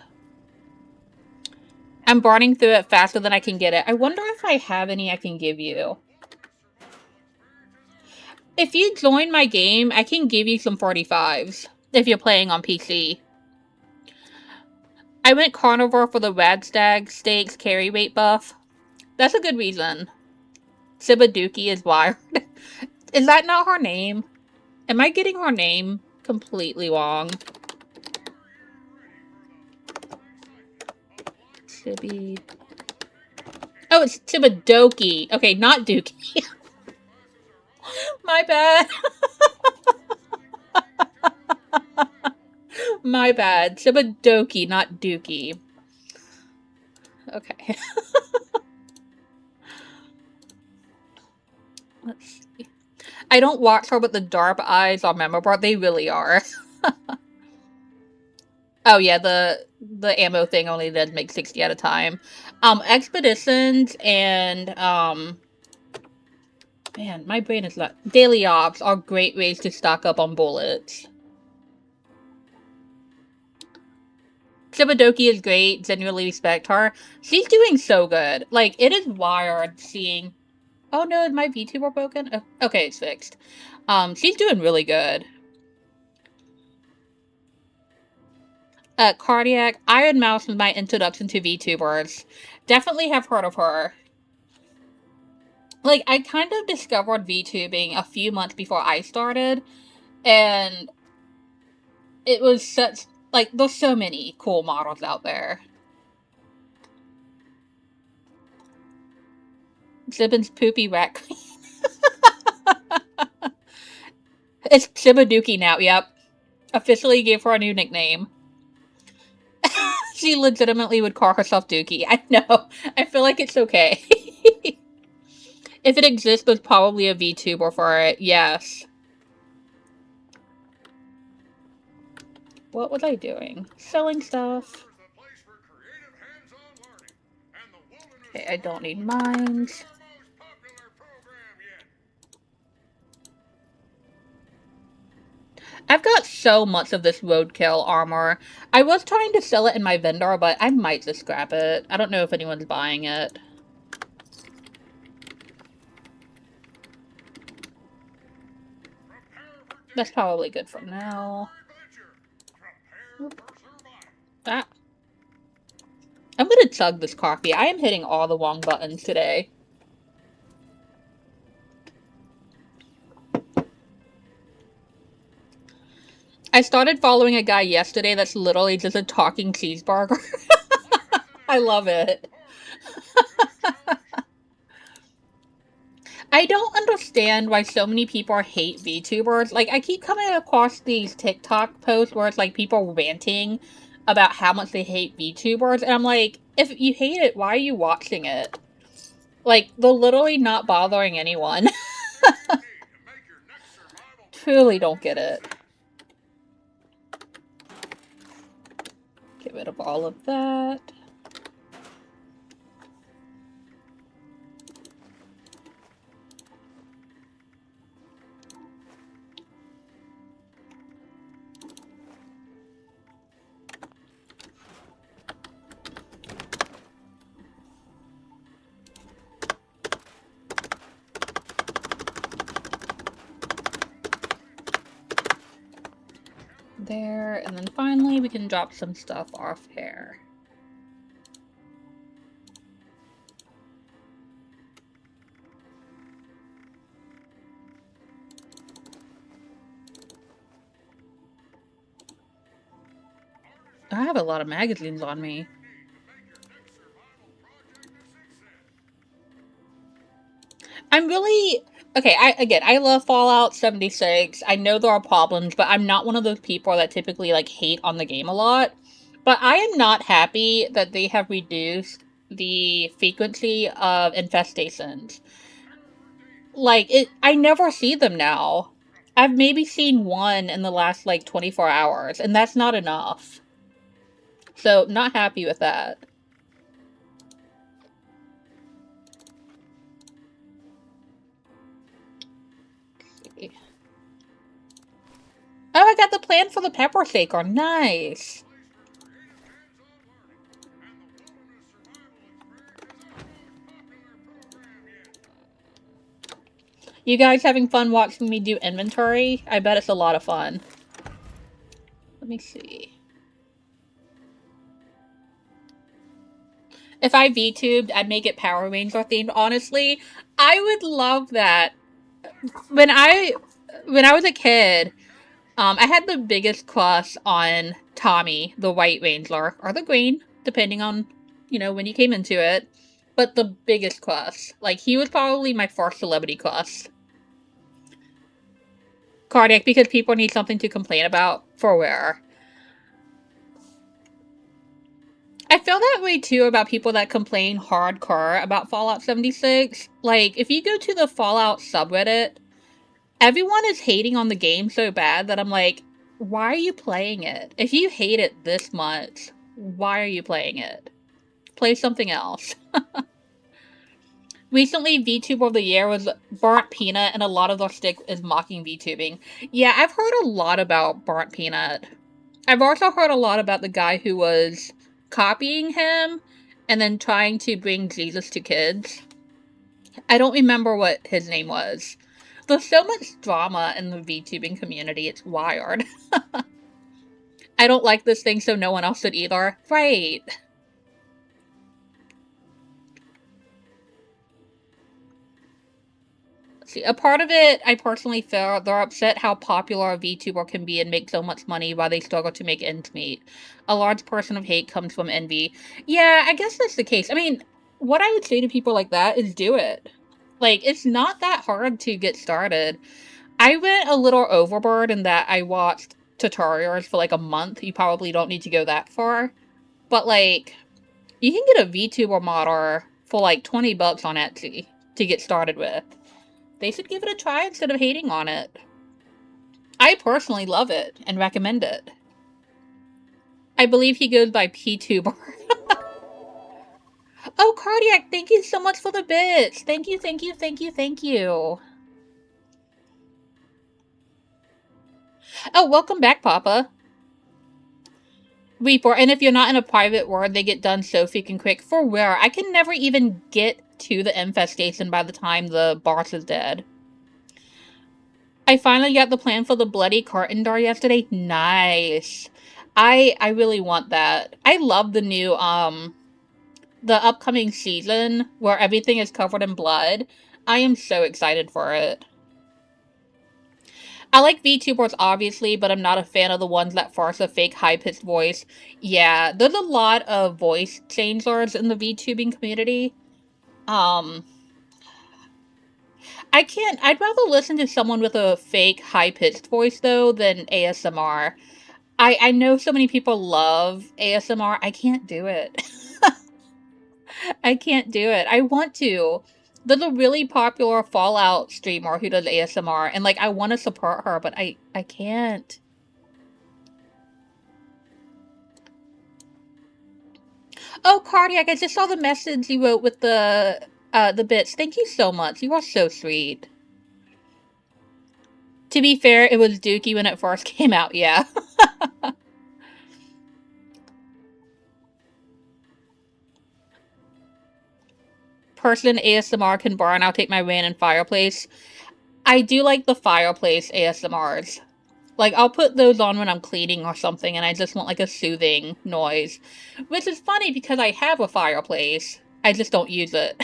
I'm burning through it faster than I can get it. I wonder if I have any I can give you. If you join my game, I can give you some 45s. If you're playing on PC. I went carnivore for the Radstag Steaks carry weight buff. That's a good reason. Tsibaduki is wired. Is that not her name? Am I getting her name completely wrong? Chibi. Oh, it's Chibidoki. Okay, not Dookie. My bad. My bad. Chibidoki, not Dookie. Okay. Let's see. I don't watch her, but the DARP eyes are memorable. They really are. Oh yeah, the ammo thing only does make 60 at a time. Expeditions and man, my brain is not. Daily ops are great ways to stock up on bullets. Chibidoki is great. Genuinely respect her. She's doing so good. Like, it is wired seeing. Oh no, is my VTuber broken? Oh, okay, it's fixed. She's doing really good. Cardiac, Iron Mouse was my introduction to VTubers. Definitely have heard of her. Like, I kind of discovered VTubing a few months before I started, and it was such, like, there's so many cool models out there. Zibbin's poopy rat queen. It's Chibidoki now, yep. Officially gave her a new nickname. She legitimately would call herself Dookie. I know. I feel like it's okay. If it exists, there's probably a VTuber for it. Yes. What was I doing? Selling stuff. Okay, I don't need mines. I've got so much of this roadkill armor. I was trying to sell it in my vendor, but I might just scrap it. I don't know if anyone's buying it. That's probably good for now. Ah. I'm gonna chug this coffee. I am hitting all the wrong buttons today. I started following a guy yesterday that's literally just a talking cheeseburger. I love it. I don't understand why so many people hate VTubers. Like, I keep coming across these TikTok posts where it's like people ranting about how much they hate VTubers, and I'm like, if you hate it, why are you watching it? Like, they're literally not bothering anyone. Truly don't get it. Get rid of all of that. There, and then finally we can drop some stuff off here. I have a lot of magazines on me. I'm really... Okay, I love Fallout 76. I know there are problems, but I'm not one of those people that typically, like, hate on the game a lot. But I am not happy that they have reduced the frequency of infestations. Like, I never see them now. I've maybe seen one in the last, like, 24 hours, and that's not enough. So, not happy with that. Oh, I got the plan for the pepper shaker. Nice. You guys having fun watching me do inventory? I bet it's a lot of fun. Let me see. If I VTubed, I'd make it Power Ranger themed. Honestly, I would love that. When I was a kid, I had the biggest crush on Tommy, the White Ranger, or the Green, depending on when you came into it, but the biggest crush. Like, he was probably my first celebrity crush. Cardiac, because people need something to complain about, for where. I feel that way too about people that complain hardcore about Fallout 76. Like, if you go to the Fallout subreddit, everyone is hating on the game so bad that I'm like, why are you playing it? If you hate it this much, why are you playing it? Play something else. Recently, VTuber of the Year was Burnt Peanut, and a lot of their stick is mocking VTubing. Yeah, I've heard a lot about Burnt Peanut. I've also heard a lot about the guy who was copying him and then trying to bring Jesus to kids. I don't remember what his name was. There's so much drama in the VTubing community, it's wild. I don't like this thing, so no one else should either. Right. See, a part of it, I personally feel they're upset how popular a VTuber can be and make so much money while they struggle to make ends meet. A large portion of hate comes from envy. Yeah, I guess that's the case. I mean, what I would say to people like that is do it. Like, it's not that hard to get started. I went a little overboard in that I watched tutorials for like a month. You probably don't need to go that far. But, like, you can get a VTuber modder for like 20 bucks on Etsy to get started with. They should give it a try instead of hating on it. I personally love it and recommend it. I believe he goes by PTuber. Oh, Cardiac, thank you so much for the bits. Thank you, thank you, thank you, thank you. Oh, welcome back, Papa. Reaper, and if you're not in a private ward, they get done so freaking quick. For where? I can never even get to the infestation by the time the boss is dead. I finally got the plan for the bloody carton door yesterday. Nice. I really want that. I love the new, the upcoming season where everything is covered in blood. I am so excited for it. I like VTubers, obviously, but I'm not a fan of the ones that force a fake high-pitched voice. Yeah, there's a lot of voice changers in the VTubing community. I'd rather listen to someone with a fake high-pitched voice, though, than ASMR. I know so many people love ASMR. I can't do it. I can't do it. I want to. There's a really popular Fallout streamer who does ASMR, and, like, I want to support her, but I can't. Oh, Cardiac, I just saw the message you wrote with the bits. Thank you so much. You are so sweet. To be fair, it was Dookie when it first came out, yeah. Person ASMR can burn, I'll take my rain and fireplace. I do like the fireplace ASMRs. Like, I'll put those on when I'm cleaning or something, and I just want, like, a soothing noise. Which is funny, because I have a fireplace. I just don't use it.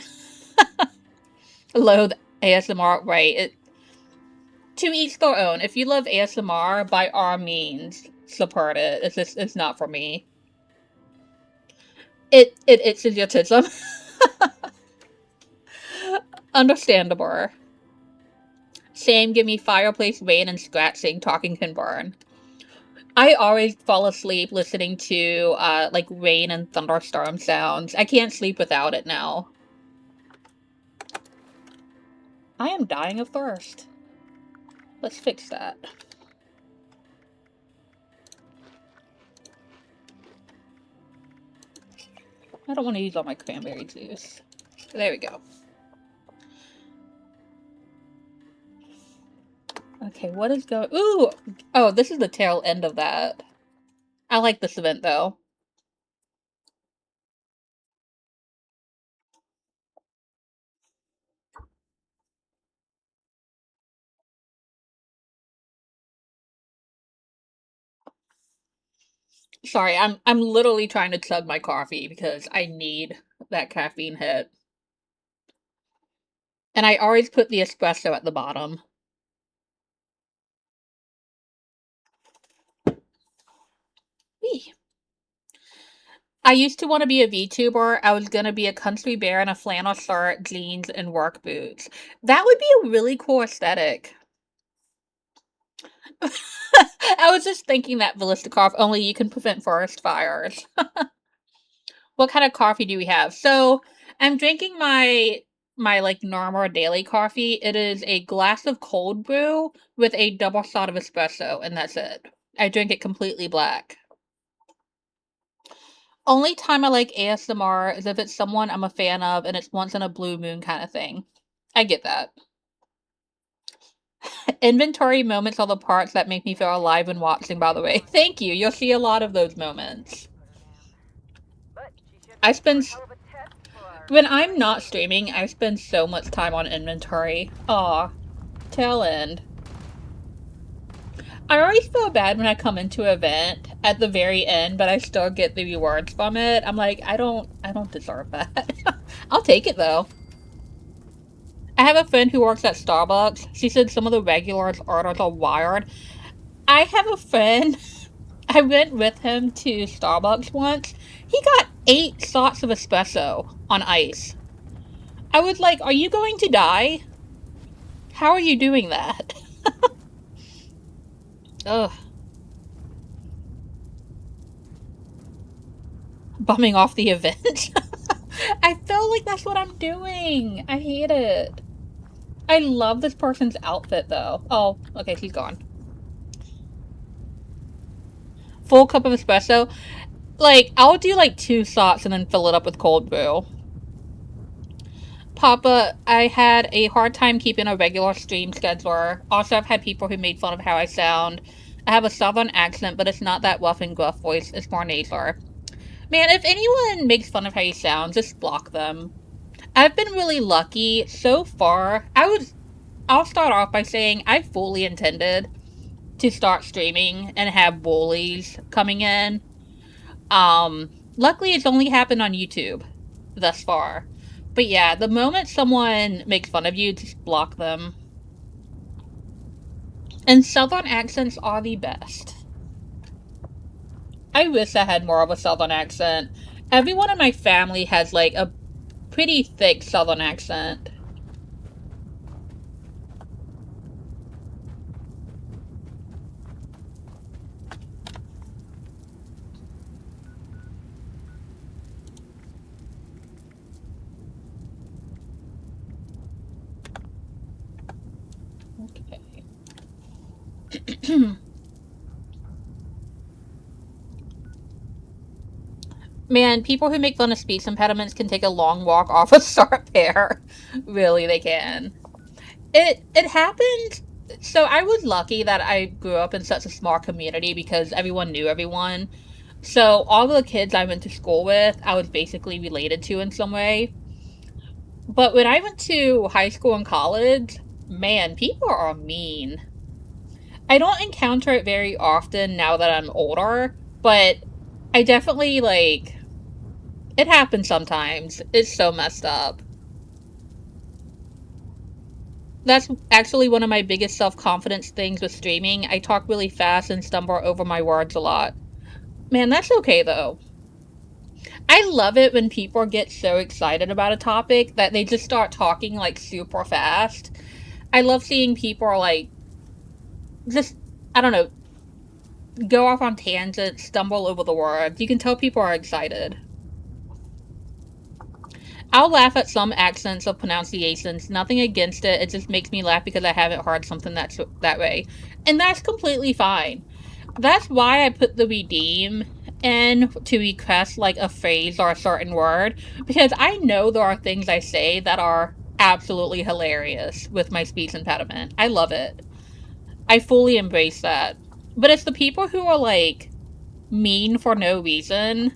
Loathe ASMR, right. To each their own. If you love ASMR, by all means, support it. It's not for me. It itches your tism. Understandable. Same, give me fireplace, rain, and scratching. Talking can burn. I always fall asleep listening to, like, rain and thunderstorm sounds. I can't sleep without it now. I am dying of thirst. Let's fix that. I don't want to use all my cranberry juice. There we go. Okay, what is going... Ooh! Oh, this is the tail end of that. I like this event, though. Sorry, I'm literally trying to chug my coffee because I need that caffeine hit. And I always put the espresso at the bottom. Whee. I used to want to be a VTuber. I was gonna be a country bear in a flannel shirt, jeans, and work boots. That would be a really cool aesthetic. I was just thinking that, Velistikov, only you can prevent forest fires. What kind of coffee do we have? So, I'm drinking my like normal daily coffee. It is a glass of cold brew with a double shot of espresso, and that's it. I drink it completely black. Only time I like ASMR is if it's someone I'm a fan of and it's once in a blue moon kind of thing. I get that. Inventory moments are the parts that make me feel alive when watching, by the way. Thank you. You'll see a lot of those moments. But she should I make for a spend hell of a test for our when I'm not streaming, I spend so much time on inventory. Aw. Tail end. I always feel bad when I come into an event at the very end, but I still get the rewards from it. I'm like, I don't deserve that. I'll take it though. I have a friend who works at Starbucks. She said some of the regulars' orders are wired. I have a friend. I went with him to Starbucks once. He got 8 shots of espresso on ice. I was like, are you going to die? How are you doing that? Ugh. Bumming off the event. I feel like that's what I'm doing. I hate it. I love this person's outfit though. Oh, okay, she's gone. Full cup of espresso. Like, I'll do like 2 shots and then fill it up with cold brew. Papa, I had a hard time keeping a regular stream schedule. Also, I've had people who made fun of how I sound. I have a southern accent, but it's not that rough and gruff voice. It's more nasal. Man, if anyone makes fun of how you sound, just block them. I've been really lucky so far. I'll start off by saying I fully intended to start streaming and have bullies coming in. Luckily it's only happened on YouTube thus far. But yeah, the moment someone makes fun of you, just block them. And southern accents are the best. I wish I had more of a southern accent. Everyone in my family has like a pretty thick southern accent. Okay. Man, people who make fun of speech impediments can take a long walk off a sharp pear. Really, they can. It happened. So I was lucky that I grew up in such a small community because everyone knew everyone. So all the kids I went to school with, I was basically related to in some way. But when I went to high school and college, man, people are mean. I don't encounter it very often now that I'm older, but I definitely like it happens sometimes. It's so messed up. That's actually one of my biggest self-confidence things with streaming. I talk really fast and stumble over my words a lot. Man, that's okay though. I love it when people get so excited about a topic that they just start talking like super fast. I love seeing people like just, I don't know, go off on tangents, stumble over the words. You can tell people are excited. I'll laugh at some accents or pronunciations. Nothing against it. It just makes me laugh because I haven't heard something that way. And that's completely fine. That's why I put the redeem in to request like a phrase or a certain word. Because I know there are things I say that are absolutely hilarious with my speech impediment. I love it. I fully embrace that. But it's the people who are like mean for no reason.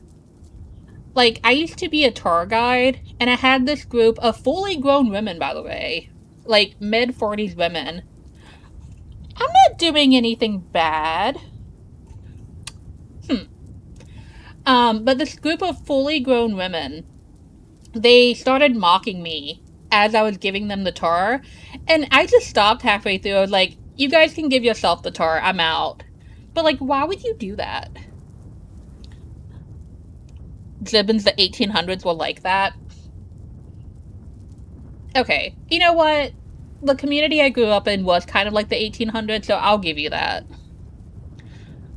Like, I used to be a tour guide, and I had this group of fully grown women, by the way. Like, mid-40s women. I'm not doing anything bad. But this group of fully grown women, they started mocking me as I was giving them the tour, and I just stopped halfway through. I was like, you guys can give yourself the tour, I'm out. But, like, why would you do that? Zibbins the 1800s were like that. Okay, you know what? The community I grew up in was kind of like the 1800s, so I'll give you that.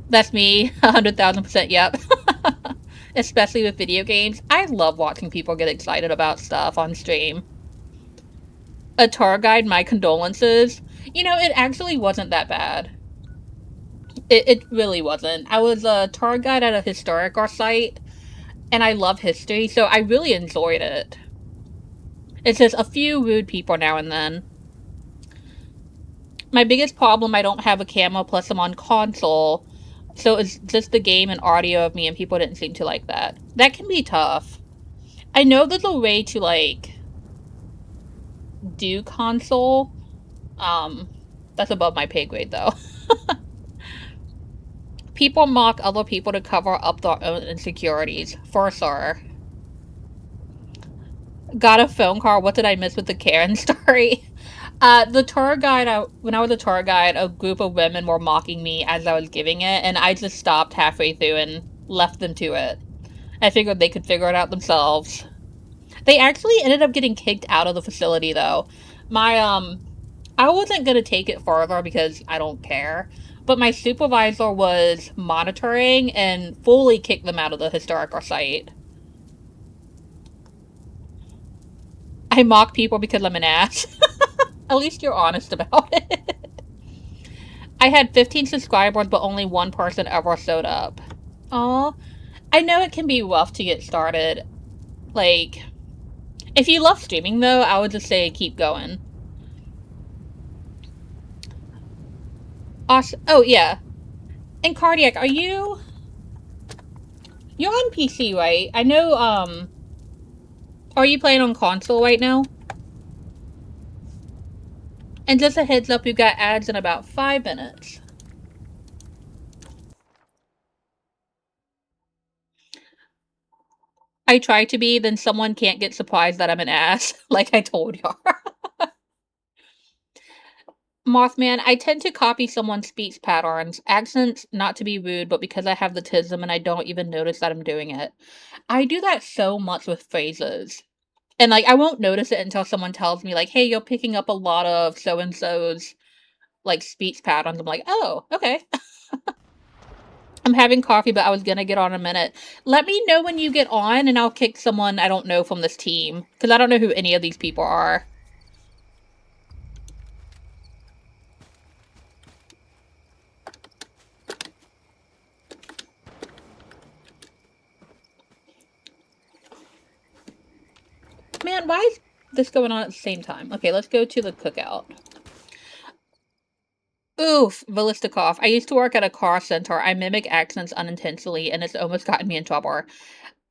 That's me, 100,000%, yep. Especially with video games. I love watching people get excited about stuff on stream. A tour guide, my condolences. You know, it actually wasn't that bad. It really wasn't. I was a tour guide at a historical site, and I love history, so I really enjoyed it. It's just a few rude people now and then. My biggest problem, I don't have a camera, plus I'm on console, so it's just the game and audio of me, and people didn't seem to like that. That can be tough. I know there's a way to, like, do console. That's above my pay grade, though. People mock other people to cover up their own insecurities. For sure. Got a phone call. What did I miss with the Karen story? The tour guide, when I was a tour guide, a group of women were mocking me as I was giving it, and I just stopped halfway through and left them to it. I figured they could figure it out themselves. They actually ended up getting kicked out of the facility, though. I wasn't gonna take it further because I don't care, but my supervisor was monitoring and fully kicked them out of the historical site. I mock people because I'm an ass. At least you're honest about it. I had 15 subscribers, but only one person ever showed up. Aw. I know it can be rough to get started. Like, if you love streaming, though, I would just say keep going. Awesome. Oh, yeah. And Cardiac, are you... You're on PC, right? I know, Are you playing on console right now? And just a heads up, we've got ads in about 5 minutes. I try to be, then someone can't get surprised that I'm an ass, like I told y'all. Mothman, I tend to copy someone's speech patterns, accents, not to be rude, but because I have the tism and I don't even notice that I'm doing it. I do that so much with phrases. And, like, I won't notice it until someone tells me, like, hey, you're picking up a lot of so-and-so's, like, speech patterns. I'm like, oh, okay. I'm having coffee, but I was gonna get on in a minute. Let me know when you get on, and I'll kick someone I don't know from this team. Because I don't know who any of these people are. Man, why is this going on at the same time? Okay, let's go to the cookout. Oof, Velistikov. I used to work at a car center. I mimic accents unintentionally, and it's almost gotten me in trouble.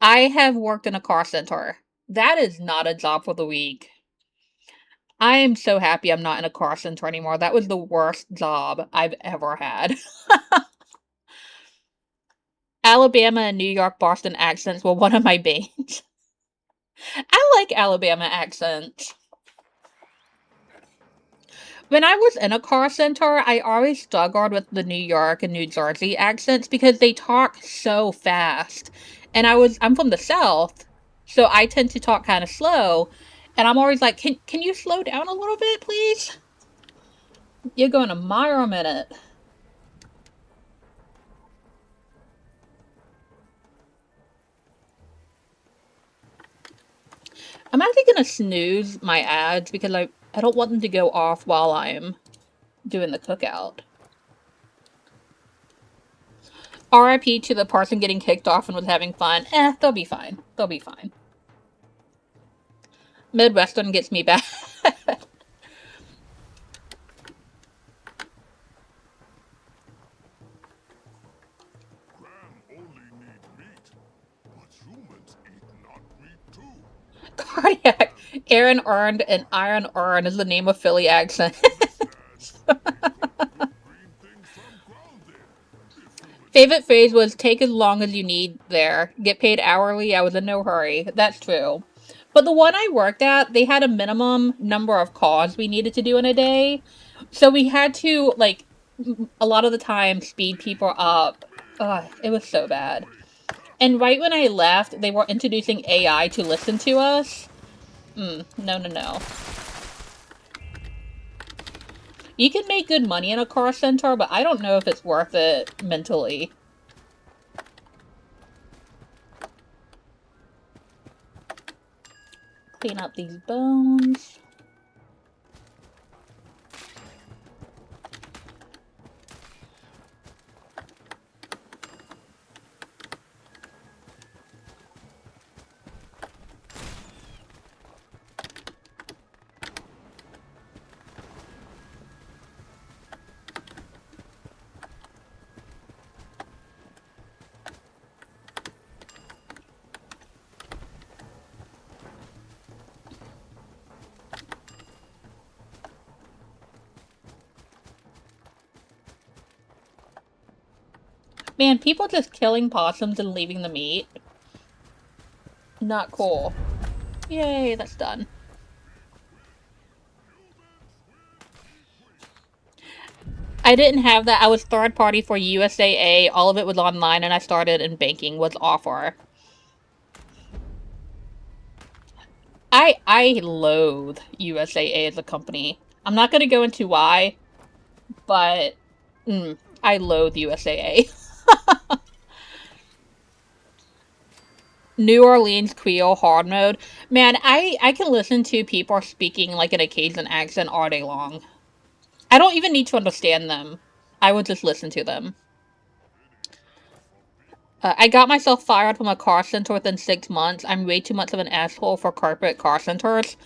I have worked in a car center. That is not a job for the week. I am so happy I'm not in a car center anymore. That was the worst job I've ever had. Alabama and New York Boston accents were one of my banes. I like Alabama accents. When I was in a car center, I always struggled with the New York and New Jersey accents because they talk so fast. And I'm from the South, so I tend to talk kind of slow. And I'm always like, can you slow down a little bit, please? You're going a mile a minute. I'm actually gonna snooze my ads because I don't want them to go off while I'm doing the cookout. RIP to the person getting kicked off and was having fun. They'll be fine. They'll be fine. Midwestern gets me back. Cardiac. Aaron earned an iron earn is the name of Philly accent. Favorite phrase was take as long as you need there. Get paid hourly. I was in no hurry. That's true. But the one I worked at, they had a minimum number of calls we needed to do in a day. So we had to, a lot of the time, speed people up. Ugh, it was so bad. And right when I left, they were introducing AI to listen to us. No, no, no. You can make good money in a car center, but I don't know if it's worth it mentally. Clean up these bones. Man, people just killing possums and leaving the meat. Not cool. Yay, that's done. I didn't have that. I was third party for USAA. All of it was online, and I started in banking. Was offer. I loathe USAA as a company. I'm not gonna go into why, but I loathe USAA. New Orleans Creole hard mode. Man, I can listen to people speaking like an Acadian accent all day long. I don't even need to understand them. I would just listen to them. I got myself fired from a car center within 6 months. I'm way too much of an asshole for corporate car centers.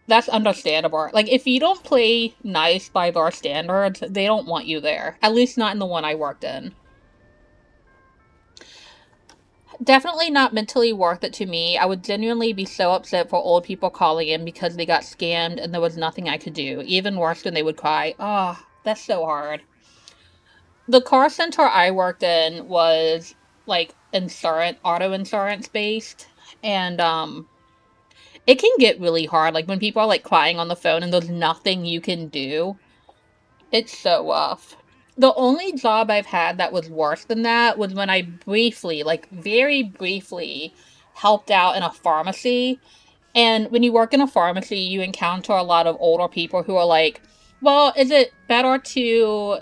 That's understandable. Like, if you don't play nice by their standards, they don't want you there. At least not in the one I worked in. Definitely not mentally worth it to me. I would genuinely be so upset for old people calling in because they got scammed and there was nothing I could do. Even worse when they would cry. Oh, that's so hard. The car center I worked in was like auto insurance based. And it can get really hard. Like when people are like crying on the phone and there's nothing you can do. It's so rough. The only job I've had that was worse than that was when I briefly, like very briefly, helped out in a pharmacy. And when you work in a pharmacy, you encounter a lot of older people who are like, well, is it better to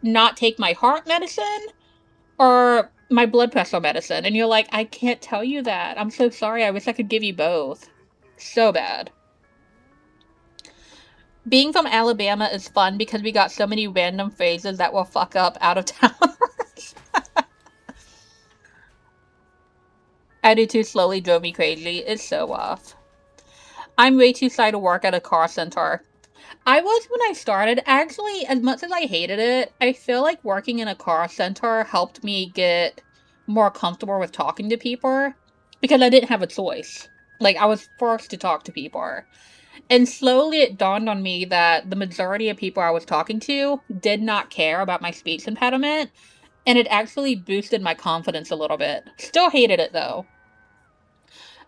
not take my heart medicine or my blood pressure medicine? And you're like, I can't tell you that. I'm so sorry. I wish I could give you both. So bad. Being from Alabama is fun because we got so many random phrases that will fuck up out of towners. Attitude slowly drove me crazy. It's so rough. I'm way too shy to work at a car center. I was when I started. Actually, as much as I hated it, I feel like working in a car center helped me get more comfortable with talking to people because I didn't have a choice. Like, I was forced to talk to people. And slowly it dawned on me that the majority of people I was talking to did not care about my speech impediment, and it actually boosted my confidence a little bit. Still hated it though.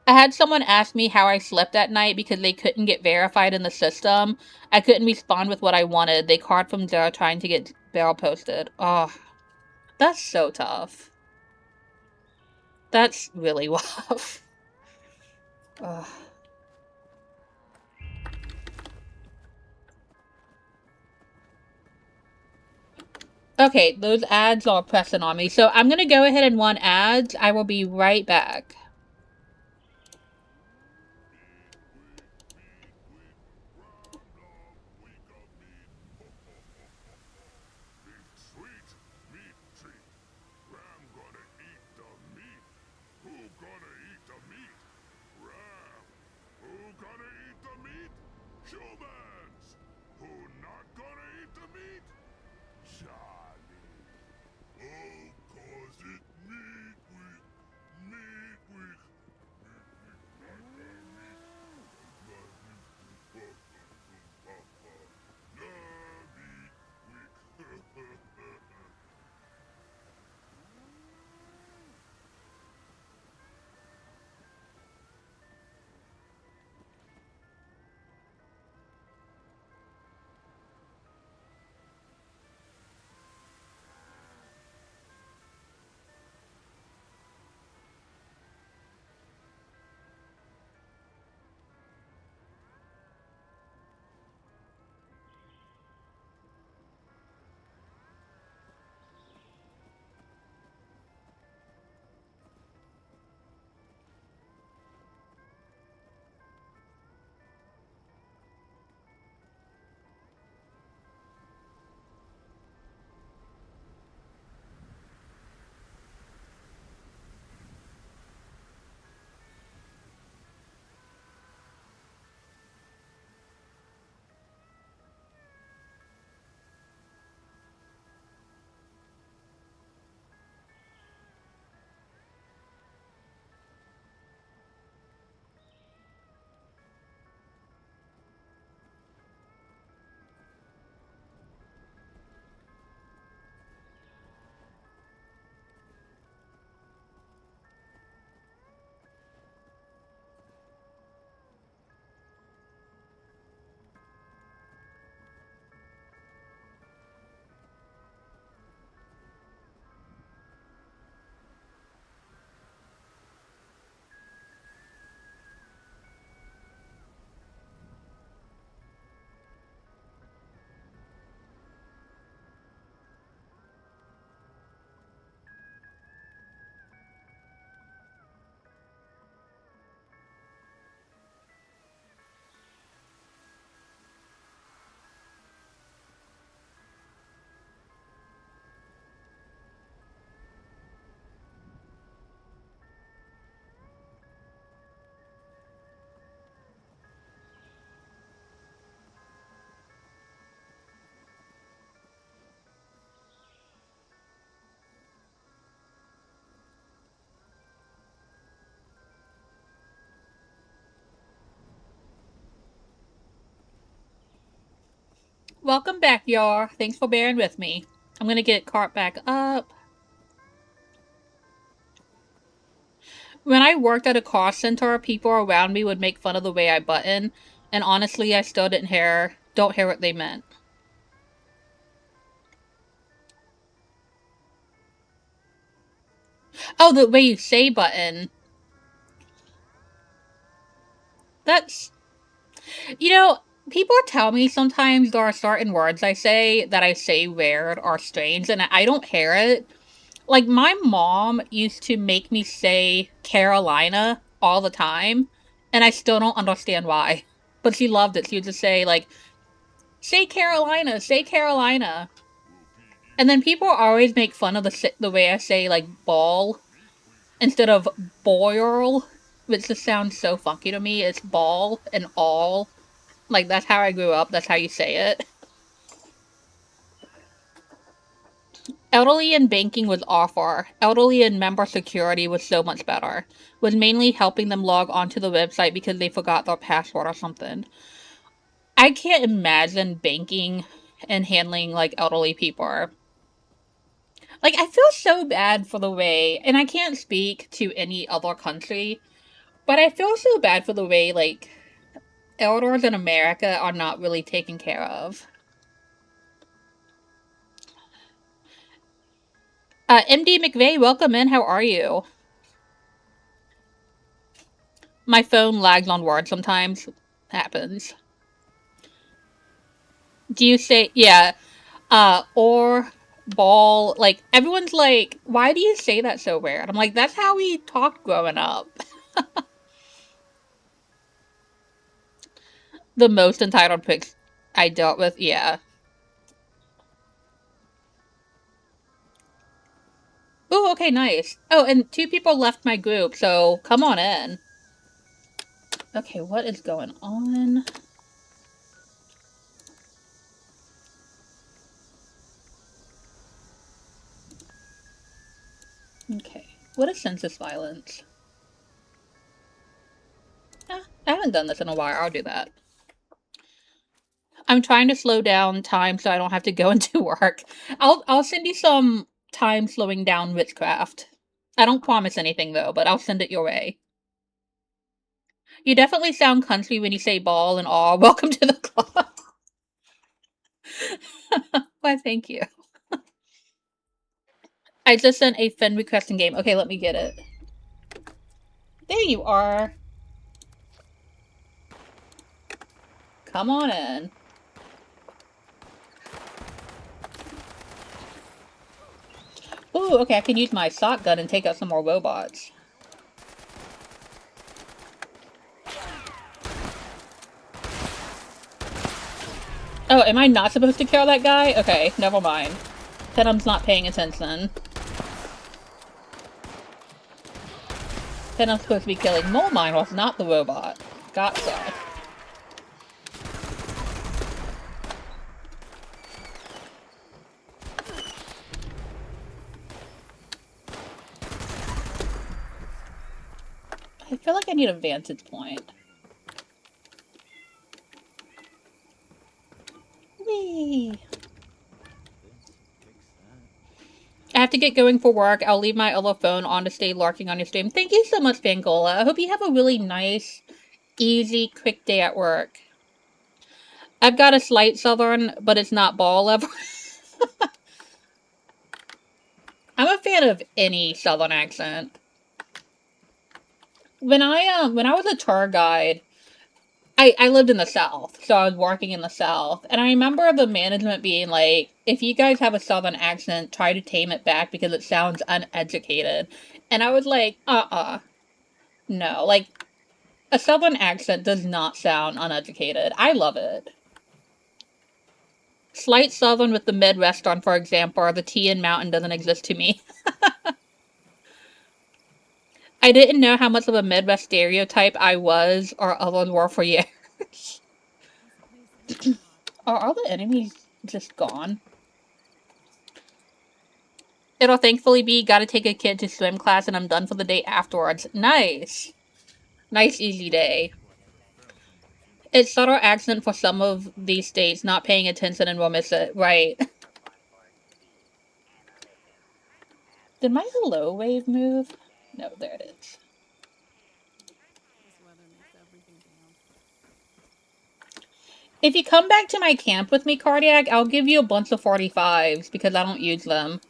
I had someone ask me how I slept at night because they couldn't get verified in the system. I couldn't respond with what I wanted. They called from there trying to get bail posted. Oh, that's so tough. That's really rough. Ugh. Okay, those ads are pressing on me. So I'm going to go ahead and run ads. I will be right back. Sweet meat treat. Ram gonna eat the meat. Who gonna eat the meat? Ram. Who gonna eat the meat? Humans. Who not gonna eat the meat? Charlie. Oh, cause it meat with Welcome back, y'all. Thanks for bearing with me. I'm gonna get caught back up. When I worked at a call center, people around me would make fun of the way I button, and honestly, I still don't hear what they meant. Oh, the way you say button. That's, you know, people tell me sometimes there are certain words I say weird or strange, and I don't hear it. Like, my mom used to make me say Carolina all the time, and I still don't understand why. But she loved it. She would just say, like, say Carolina, say Carolina. And then people always make fun of the way I say, like, ball instead of boil, which just sounds so funky to me. It's ball and all. Like, that's how I grew up. That's how you say it. Elderly in banking was awful. Elderly in member security was so much better. Was mainly helping them log onto the website because they forgot their password or something. I can't imagine banking and handling like elderly people. Like, I feel so bad for the way, and I can't speak to any other country, but I feel so bad for the way like elders in America are not really taken care of. MD McVeigh, welcome in. How are you? My phone lags on words sometimes. Happens. Do you say, yeah, or ball? Like, everyone's like, why do you say that so weird? I'm like, that's how we talked growing up. The most entitled pics I dealt with, yeah. Ooh, okay, nice. Oh, and 2 people left my group, so come on in. Okay, what is going on? Okay, what is census violence? I haven't done this in a while. I'll do that. I'm trying to slow down time so I don't have to go into work. I'll send you some time slowing down witchcraft. I don't promise anything though, but I'll send it your way. You definitely sound country when you say ball and all. Welcome to the club. Why, thank you. I just sent a friend request in game. Okay, let me get it. There you are. Come on in. Ooh, okay, I can use my shotgun and take out some more robots. Oh, am I not supposed to kill that guy? Okay, never mind. Venom's not paying attention. Venom's supposed to be killing Mole Mine, was not the robot. Gotcha. I feel like I need a vantage point. Whee! I have to get going for work. I'll leave my other phone on to stay lurking on your stream. Thank you so much, Fangola. I hope you have a really nice, easy, quick day at work. I've got a slight southern, but it's not ball level. I'm a fan of any southern accent. When I was a tour guide, I lived in the South, so I was working in the South, and I remember the management being like, if you guys have a Southern accent, try to tame it back because it sounds uneducated. And I was like, no, like, a Southern accent does not sound uneducated. I love it. Slight Southern with the Midwestern, for example, or the Tea and Mountain doesn't exist to me. I didn't know how much of a Midwest stereotype I was or others were for years. Are all the enemies just gone? It'll thankfully be gotta take a kid to swim class and I'm done for the day afterwards. Nice. Nice, easy day. It's subtle accent for some of these states, not paying attention and will miss it. Right. Did my hello wave move? No, there it is. This weather makes everything down. If you come back to my camp with me, Cardiac, I'll give you a bunch of 45s because I don't use them.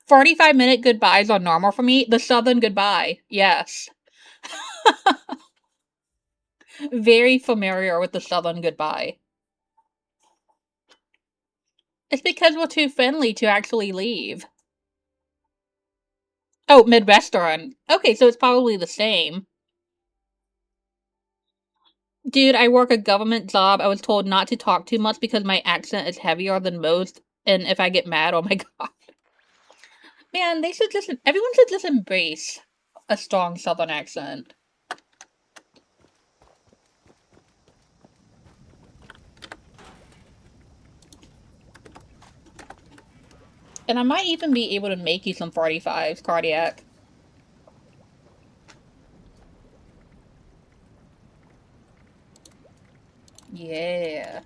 "45-minute goodbyes are normal for me." The Southern goodbye, yes. Very familiar with the Southern goodbye. It's because we're too friendly to actually leave. Oh, Midwestern. Okay, so it's probably the same. Dude, I work a government job. I was told not to talk too much because my accent is heavier than most, and if I get mad, oh my god. Man, they should just, everyone should just embrace a strong Southern accent. And I might even be able to make you some 45s, Cardiac. Yeah.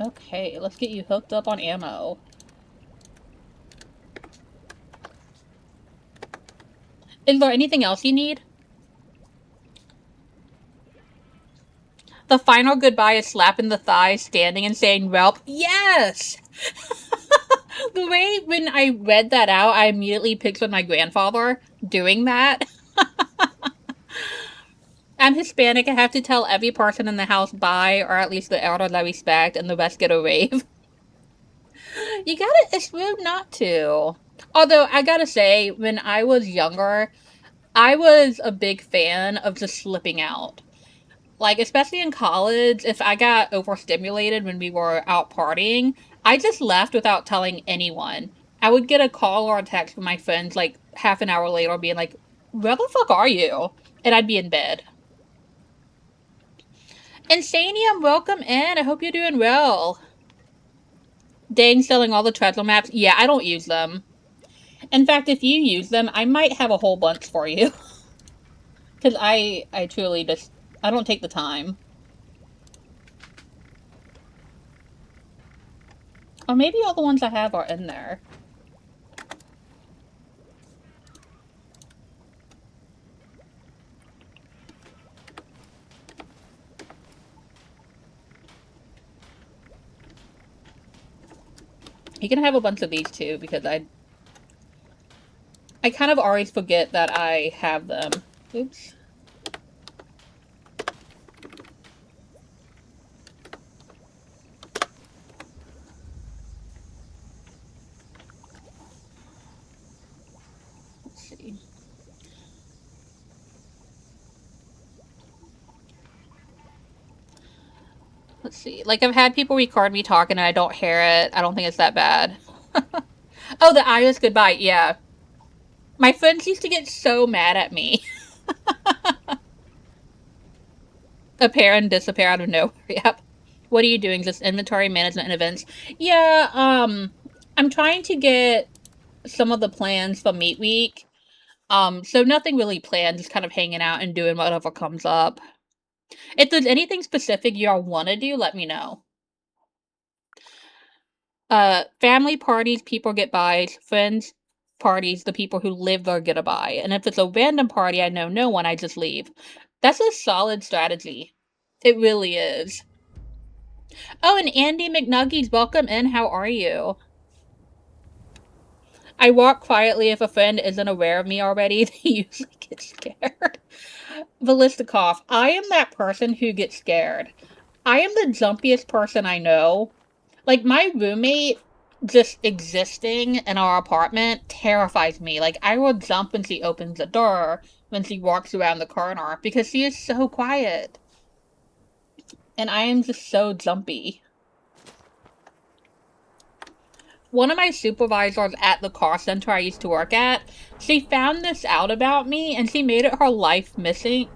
Okay, let's get you hooked up on ammo. Is there anything else you need? The final goodbye is slapping the thigh, standing and saying, "Welp." Yes! The way when I read that out, I immediately pictured my grandfather doing that. I'm Hispanic. I have to tell every person in the house bye, or at least the elders I respect, and the rest get a rave. You gotta, it's rude not to. Although, I gotta say, when I was younger, I was a big fan of just slipping out. Like, especially in college, if I got overstimulated when we were out partying, I just left without telling anyone. I would get a call or a text from my friends, like, half an hour later being like, "Where the fuck are you?" And I'd be in bed. Insanium, welcome in. I hope you're doing well. Dang, selling all the treasure maps. Yeah, I don't use them. In fact, if you use them, I might have a whole bunch for you. Because I truly just, I don't take the time. Or maybe all the ones I have are in there. You can have a bunch of these too, because I kind of always forget that I have them. Oops. Let's see. Let's see. Like, I've had people record me talking and I don't hear it. I don't think it's that bad. Oh, the iris goodbye. Yeah. My friends used to get so mad at me. Appear and disappear out of nowhere. Yep. What are you doing? Just inventory management and events? Yeah, I'm trying to get some of the plans for Meat Week. So nothing really planned, just kind of hanging out and doing whatever comes up. If there's anything specific y'all want to do, let me know. Family parties, people get buys. Friends parties, the people who live there get a buy. And if it's a random party, I know no one, I just leave. That's a solid strategy. It really is. Oh, and Andy McNuggies, welcome in. How are you? I walk quietly if a friend isn't aware of me already. They usually get scared. Velistikov, I am that person who gets scared. I am the jumpiest person I know. Like, my roommate just existing in our apartment terrifies me. Like, I will jump when she opens the door, when she walks around the corner, because she is so quiet. And I am just so jumpy. One of my supervisors at the call center I used to work at, she found this out about me, and she made it her life mission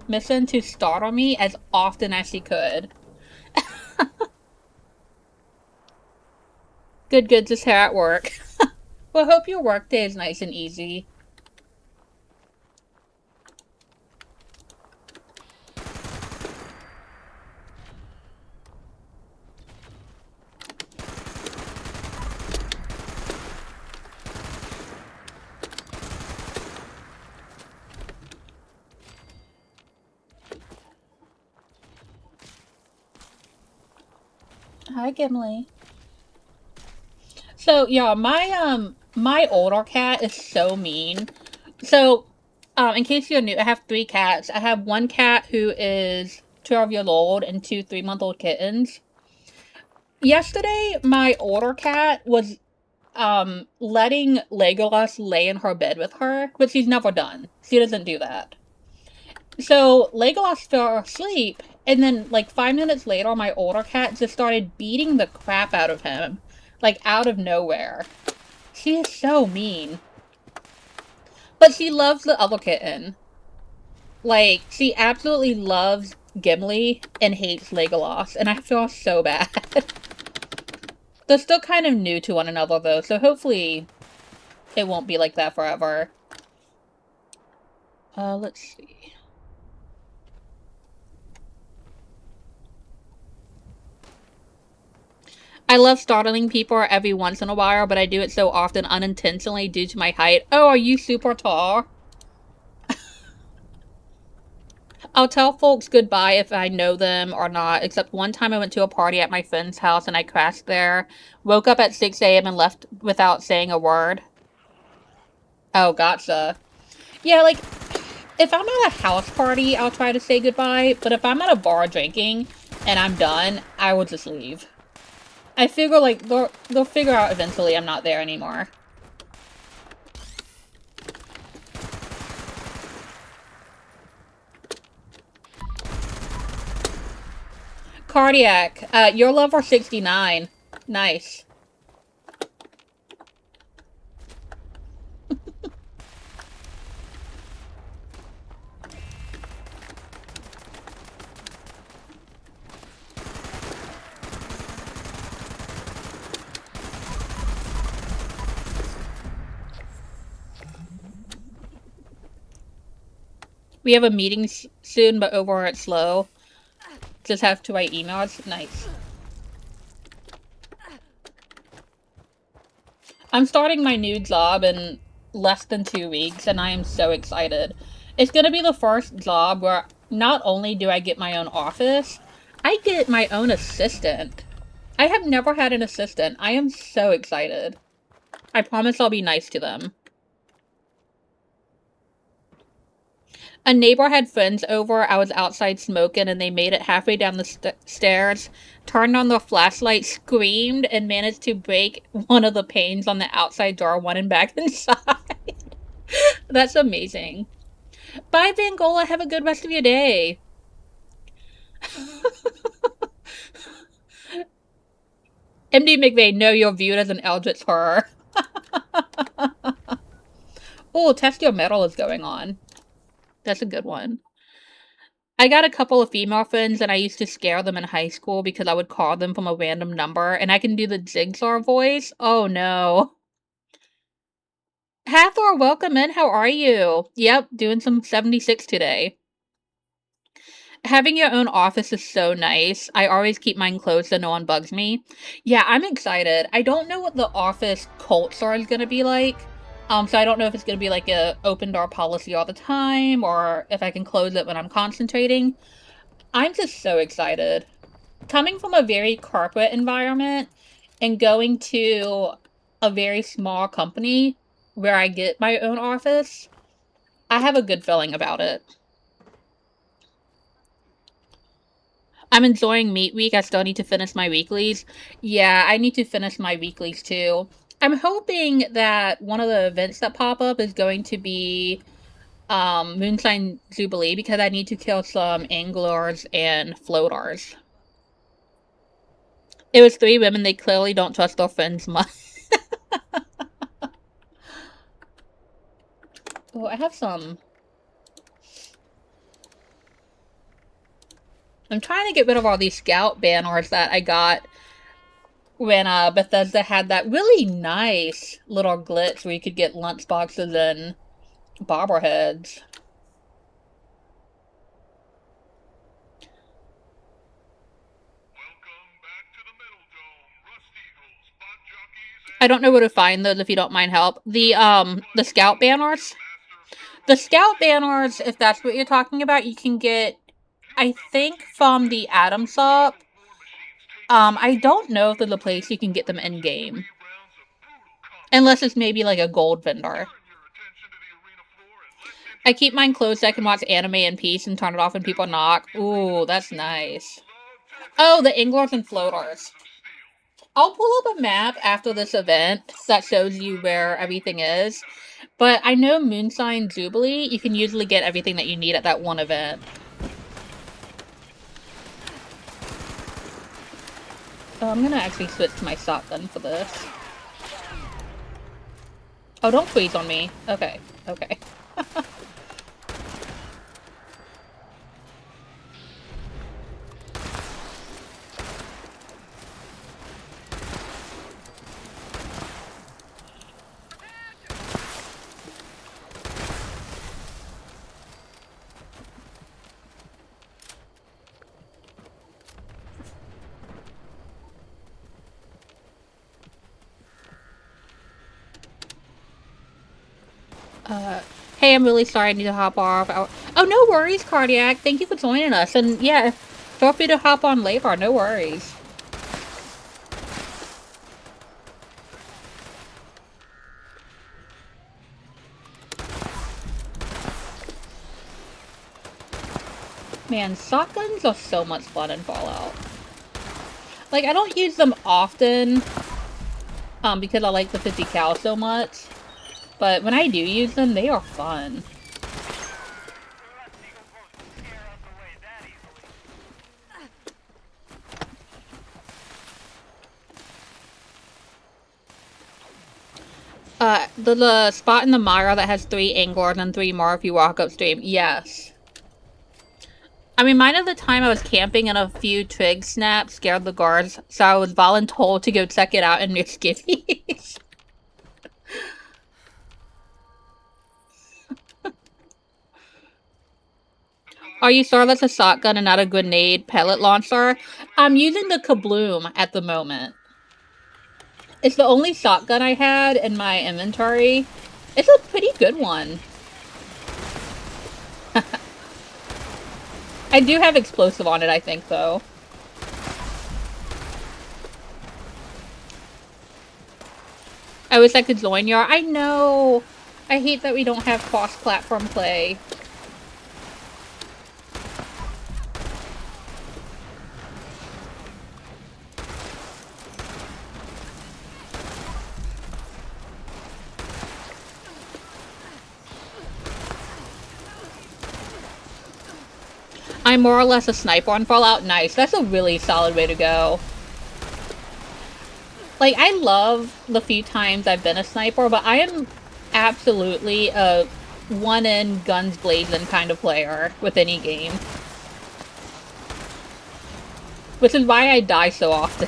to startle me as often as she could. Good, good, just here at work. Well, hope your work day is nice and easy. Hi, Gimli. So yeah, my older cat is so mean. So, in case you're new, I have 3 cats. I have one cat who is 12 years old and 2 3-month-old kittens. Yesterday, my older cat was letting Legolas lay in her bed with her, which she's never done. She doesn't do that. So Legolas fell asleep, and then like 5 minutes later, my older cat just started beating the crap out of him, like out of nowhere. She is so mean. But she loves the other kitten. Like, she absolutely loves Gimli and hates Legolas, and I feel so bad. They're still kind of new to one another, though, so hopefully it won't be like that forever. Let's see. I love startling people every once in a while, but I do it so often unintentionally due to my height. Oh, are you super tall? I'll tell folks goodbye if I know them or not, except one time I went to a party at my friend's house and I crashed there. Woke up at 6 a.m. and left without saying a word. Oh, gotcha. Yeah, like, if I'm at a house party, I'll try to say goodbye, but if I'm at a bar drinking and I'm done, I will just leave. I figure, like, they'll figure out eventually I'm not there anymore. Cardiac, you're level 69. Nice. We have a meeting soon, but over at Slow. Just have to write emails. Nice. I'm starting my new job in less than 2 weeks, and I am so excited. It's gonna be the first job where not only do I get my own office, I get my own assistant. I have never had an assistant. I am so excited. I promise I'll be nice to them. A neighbor had friends over. I was outside smoking, and they made it halfway down the stairs, turned on their flashlight, screamed, and managed to break one of the panes on the outside door, running back inside. That's amazing. Bye, Vangola. Have a good rest of your day. MD McVeigh, no, you're viewed as an eldritch horror. Oh, Test Your Metal is going on. That's a good one. I got a couple of female friends, and I used to scare them in high school because I would call them from a random number, and I can do the Jigsaw voice. Oh, no. Hathor, welcome in. How are you? Yep, doing some 76 today. Having your own office is so nice. I always keep mine closed so no one bugs me. Yeah, I'm excited. I don't know what the office culture is going to be like. So I don't know if it's going to be like a open door policy all the time or if I can close it when I'm concentrating. I'm just so excited. Coming from a very corporate environment and going to a very small company where I get my own office, I have a good feeling about it. I'm enjoying Meat Week. I still need to finish my weeklies. Yeah, I need to finish my weeklies too. I'm hoping that one of the events that pop up is going to be Moonshine Jubilee because I need to kill some anglers and floaters. It was 3 women. They clearly don't trust their friends much. Oh, I have some. I'm trying to get rid of all these scout banners that I got when Bethesda had that really nice little glitch where you could get lunchboxes and bobbleheads. I don't know where to find those if you don't mind help. The scout banners. The scout banners, if that's what you're talking about, you can get, I think, from the Atom Shop. I don't know if there's a place you can get them in-game. Unless it's maybe like a gold vendor. I keep mine closed so I can watch anime in peace and turn it off when people knock. Ooh, that's nice. Oh, the anglers and floaters. I'll pull up a map after this event that shows you where everything is. But I know Moonshine Jubilee, you can usually get everything that you need at that one event. Oh, I'm gonna actually switch to my shotgun for this. Oh, don't freeze on me. Okay, okay. Hey, I'm really sorry I need to hop off. Oh, no worries, Cardiac. Thank you for joining us. And yeah, feel free to hop on later. No worries. Man, shotguns are so much fun in Fallout. Like, I don't use them often, because I like the 50 cal so much. But when I do use them, they are fun. The spot in the mire that has 3 anglers and 3 more if you walk upstream. Yes. I mean, mine of the time I was camping and a few twig snaps scared the guards, so I was voluntold to go check it out in near skivvies. Are you sure that's a shotgun and not a grenade pellet launcher? I'm using the Kabloom at the moment. It's the only shotgun I had in my inventory. It's a pretty good one. I do have explosive on it, I think, though. I wish I could join your... I know! I hate that we don't have cross-platform play. I'm more or less a sniper on Fallout. Nice. That's a really solid way to go. Like, I love the few times I've been a sniper, but I am absolutely a one-in, guns blazing kind of player with any game. Which is why I die so often.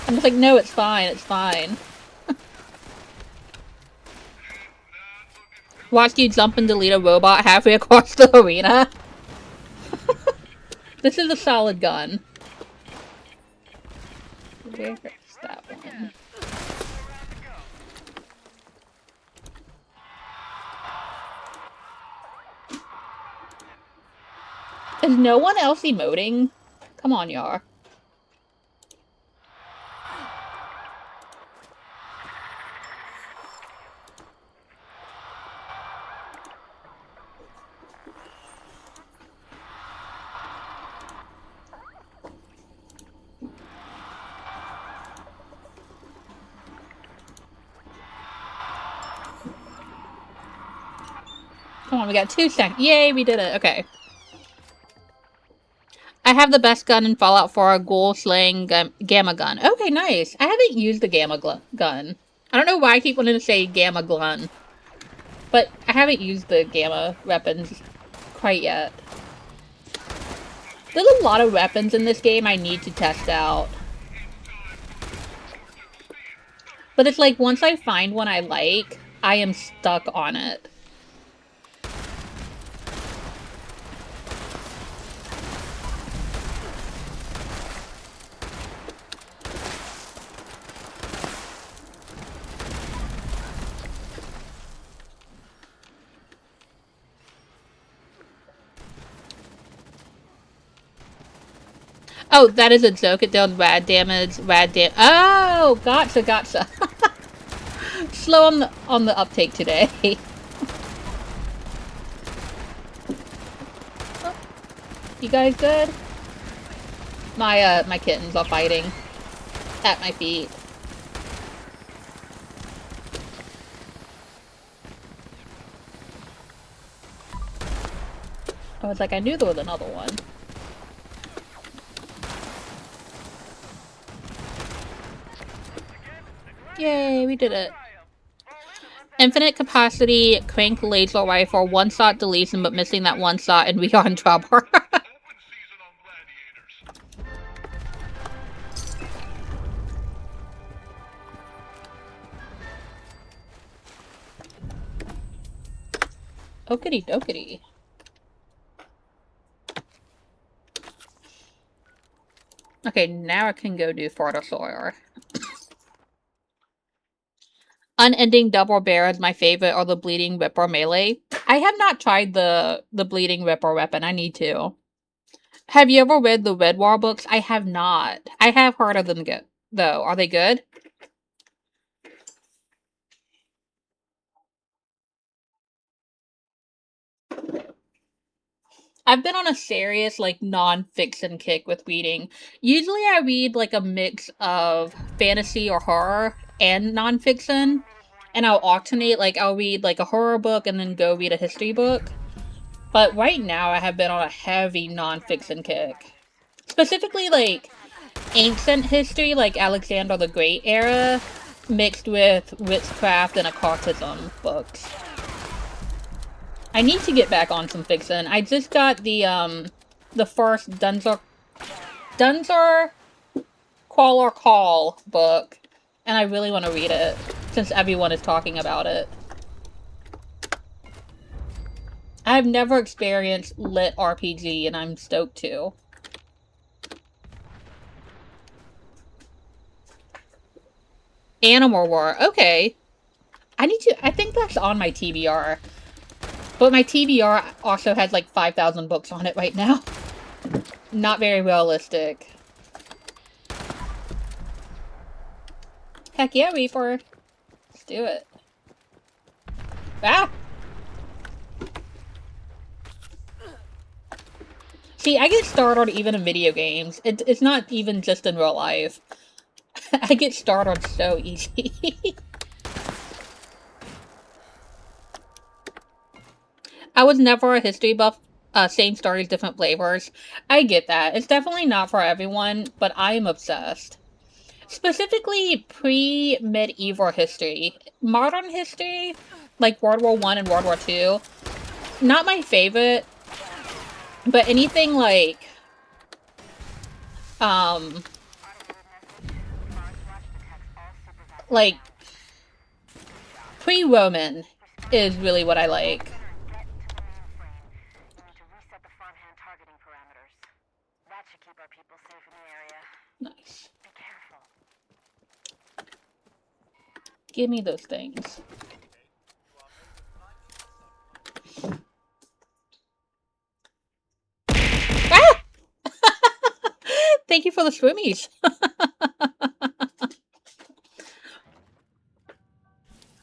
I'm just like, no, it's fine, it's fine. Watch you jump and delete a robot halfway across the arena. This is a solid gun. Where's that one? Is no one else emoting? Come on, y'all. Come on, we got 2 seconds. Yay, we did it. Okay. I have the best gun in Fallout 4, a ghoul-slaying gamma gun. Okay, nice. I haven't used the gamma gun. I don't know why I keep wanting to say gamma gun. But I haven't used the gamma weapons quite yet. There's a lot of weapons in this game I need to test out. But it's like, once I find one I like, I am stuck on it. Oh, that is a joke. It deals rad damage. Oh, gotcha. Slow on the uptake today. Oh, you guys good? My kittens are fighting at my feet. I was like, I knew there was another one. Yay, we did it. Infinite capacity, crank laser rifle, one-shot deletion, but missing that one shot, and we are in trouble. Okity dokity. Okay, now I can go do Farther Sawyer. Unending Double Bear is my favorite, or the Bleeding Ripper melee. I have not tried the Bleeding Ripper weapon. I need to. Have you ever read the Red War books? I have not. I have heard of them though. Are they good? I've been on a serious, like, non-fiction kick with reading. Usually I read, like, a mix of fantasy or horror and non-fiction. And I'll alternate, like, I'll read, like, a horror book and then go read a history book. But right now I have been on a heavy non-fiction kick. Specifically, like, ancient history, like Alexander the Great era, mixed with witchcraft and occultism books. I need to get back on some fiction. I just got the first Dunzer Crawler Call book, and I really want to read it, since everyone is talking about it. I've never experienced lit RPG, and I'm stoked to. Animal War, okay. I think that's on my TBR. But my TBR also has like 5,000 books on it right now. Not very realistic. Heck yeah, Reaper. Let's do it. Ah! See, I get started even in video games. It's not even just in real life. I get started so easy. I was never a history buff. Same stories, different flavors. I get that. It's definitely not for everyone, but I am obsessed. Specifically, pre-medieval history. Modern history, like World War I and World War II, not my favorite, but anything like, pre-Roman is really what I like. Nice. Give me those things. Ah! Thank you for the swimmies.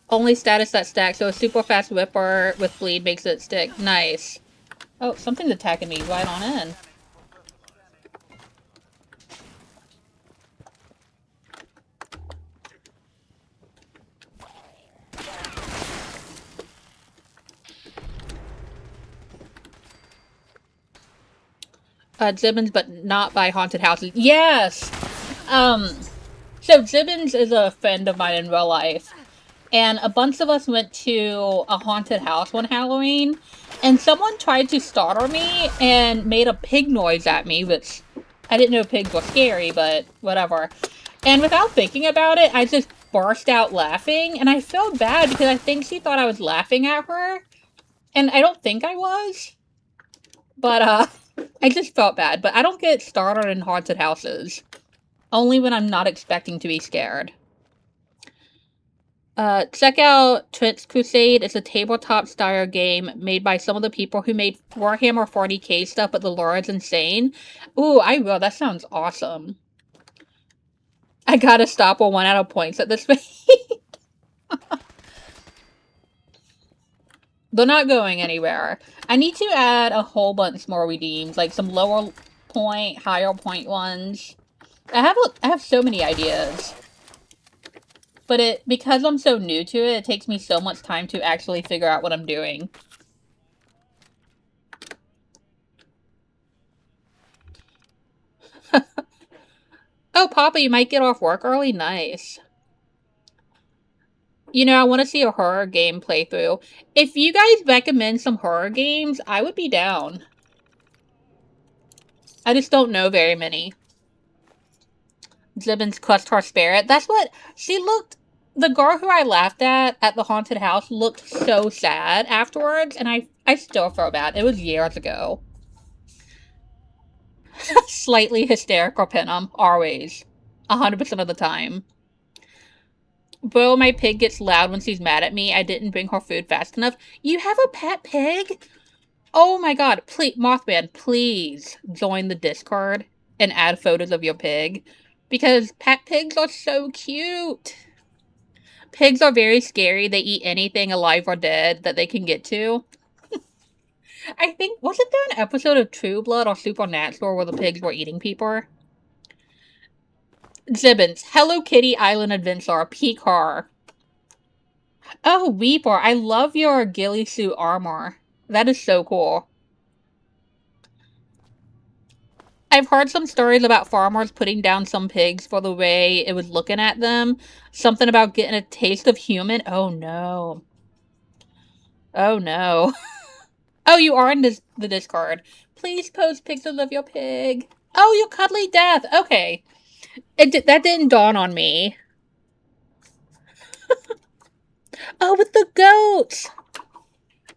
Only status that stacks, so a super fast whipper with bleed makes it stick. Nice. Oh, something's attacking me right on in. Zibbins, but not by haunted houses. Yes! So Zibbins is a friend of mine in real life. And a bunch of us went to a haunted house one Halloween. and someone tried to startle me and made a pig noise at me, which I didn't know pigs were scary, but whatever. And without thinking about it, I just burst out laughing, and I felt bad because I think she thought I was laughing at her, and I don't think I was. But, I just felt bad. But I don't get startled in haunted houses. Only when I'm not expecting to be scared. Check out Twitch Crusade. It's a tabletop style game made by some of the people who made Warhammer 40k stuff, but the lore is insane. Ooh, I will. That sounds awesome. I gotta stop on 1 out of points at this rate. They're not going anywhere. I need to add a whole bunch more redeems, like some lower point, higher point ones. I have so many ideas. But because I'm so new to it, it takes me so much time to actually figure out what I'm doing. Oh, Papa, you might get off work early? Nice. You know, I want to see a horror game playthrough. If you guys recommend some horror games, I would be down. I just don't know very many. Zibbins crushed her spirit. That's what she looked. The girl who I laughed at the haunted house looked so sad afterwards, and I still feel bad. It was years ago. Slightly hysterical Penum, always. 100% of the time. Bro, my pig gets loud when she's mad at me. I didn't bring her food fast enough. You have a pet pig? Oh my god, please, Mothman, please join the Discord and add photos of your pig. Because pet pigs are so cute. Pigs are very scary. They eat anything alive or dead that they can get to. I think, wasn't there an episode of True Blood or Supernatural where the pigs were eating people? Zibbins, Hello Kitty Island Adventure, P-Car. Oh, Weeper, I love your ghillie suit armor. That is so cool. I've heard some stories about farmers putting down some pigs for the way it was looking at them. Something about getting a taste of human. Oh no. Oh no. Oh, you are in the Discord. Please post pictures of your pig. Oh, your cuddly death. Okay. That didn't dawn on me. Oh, with the goats.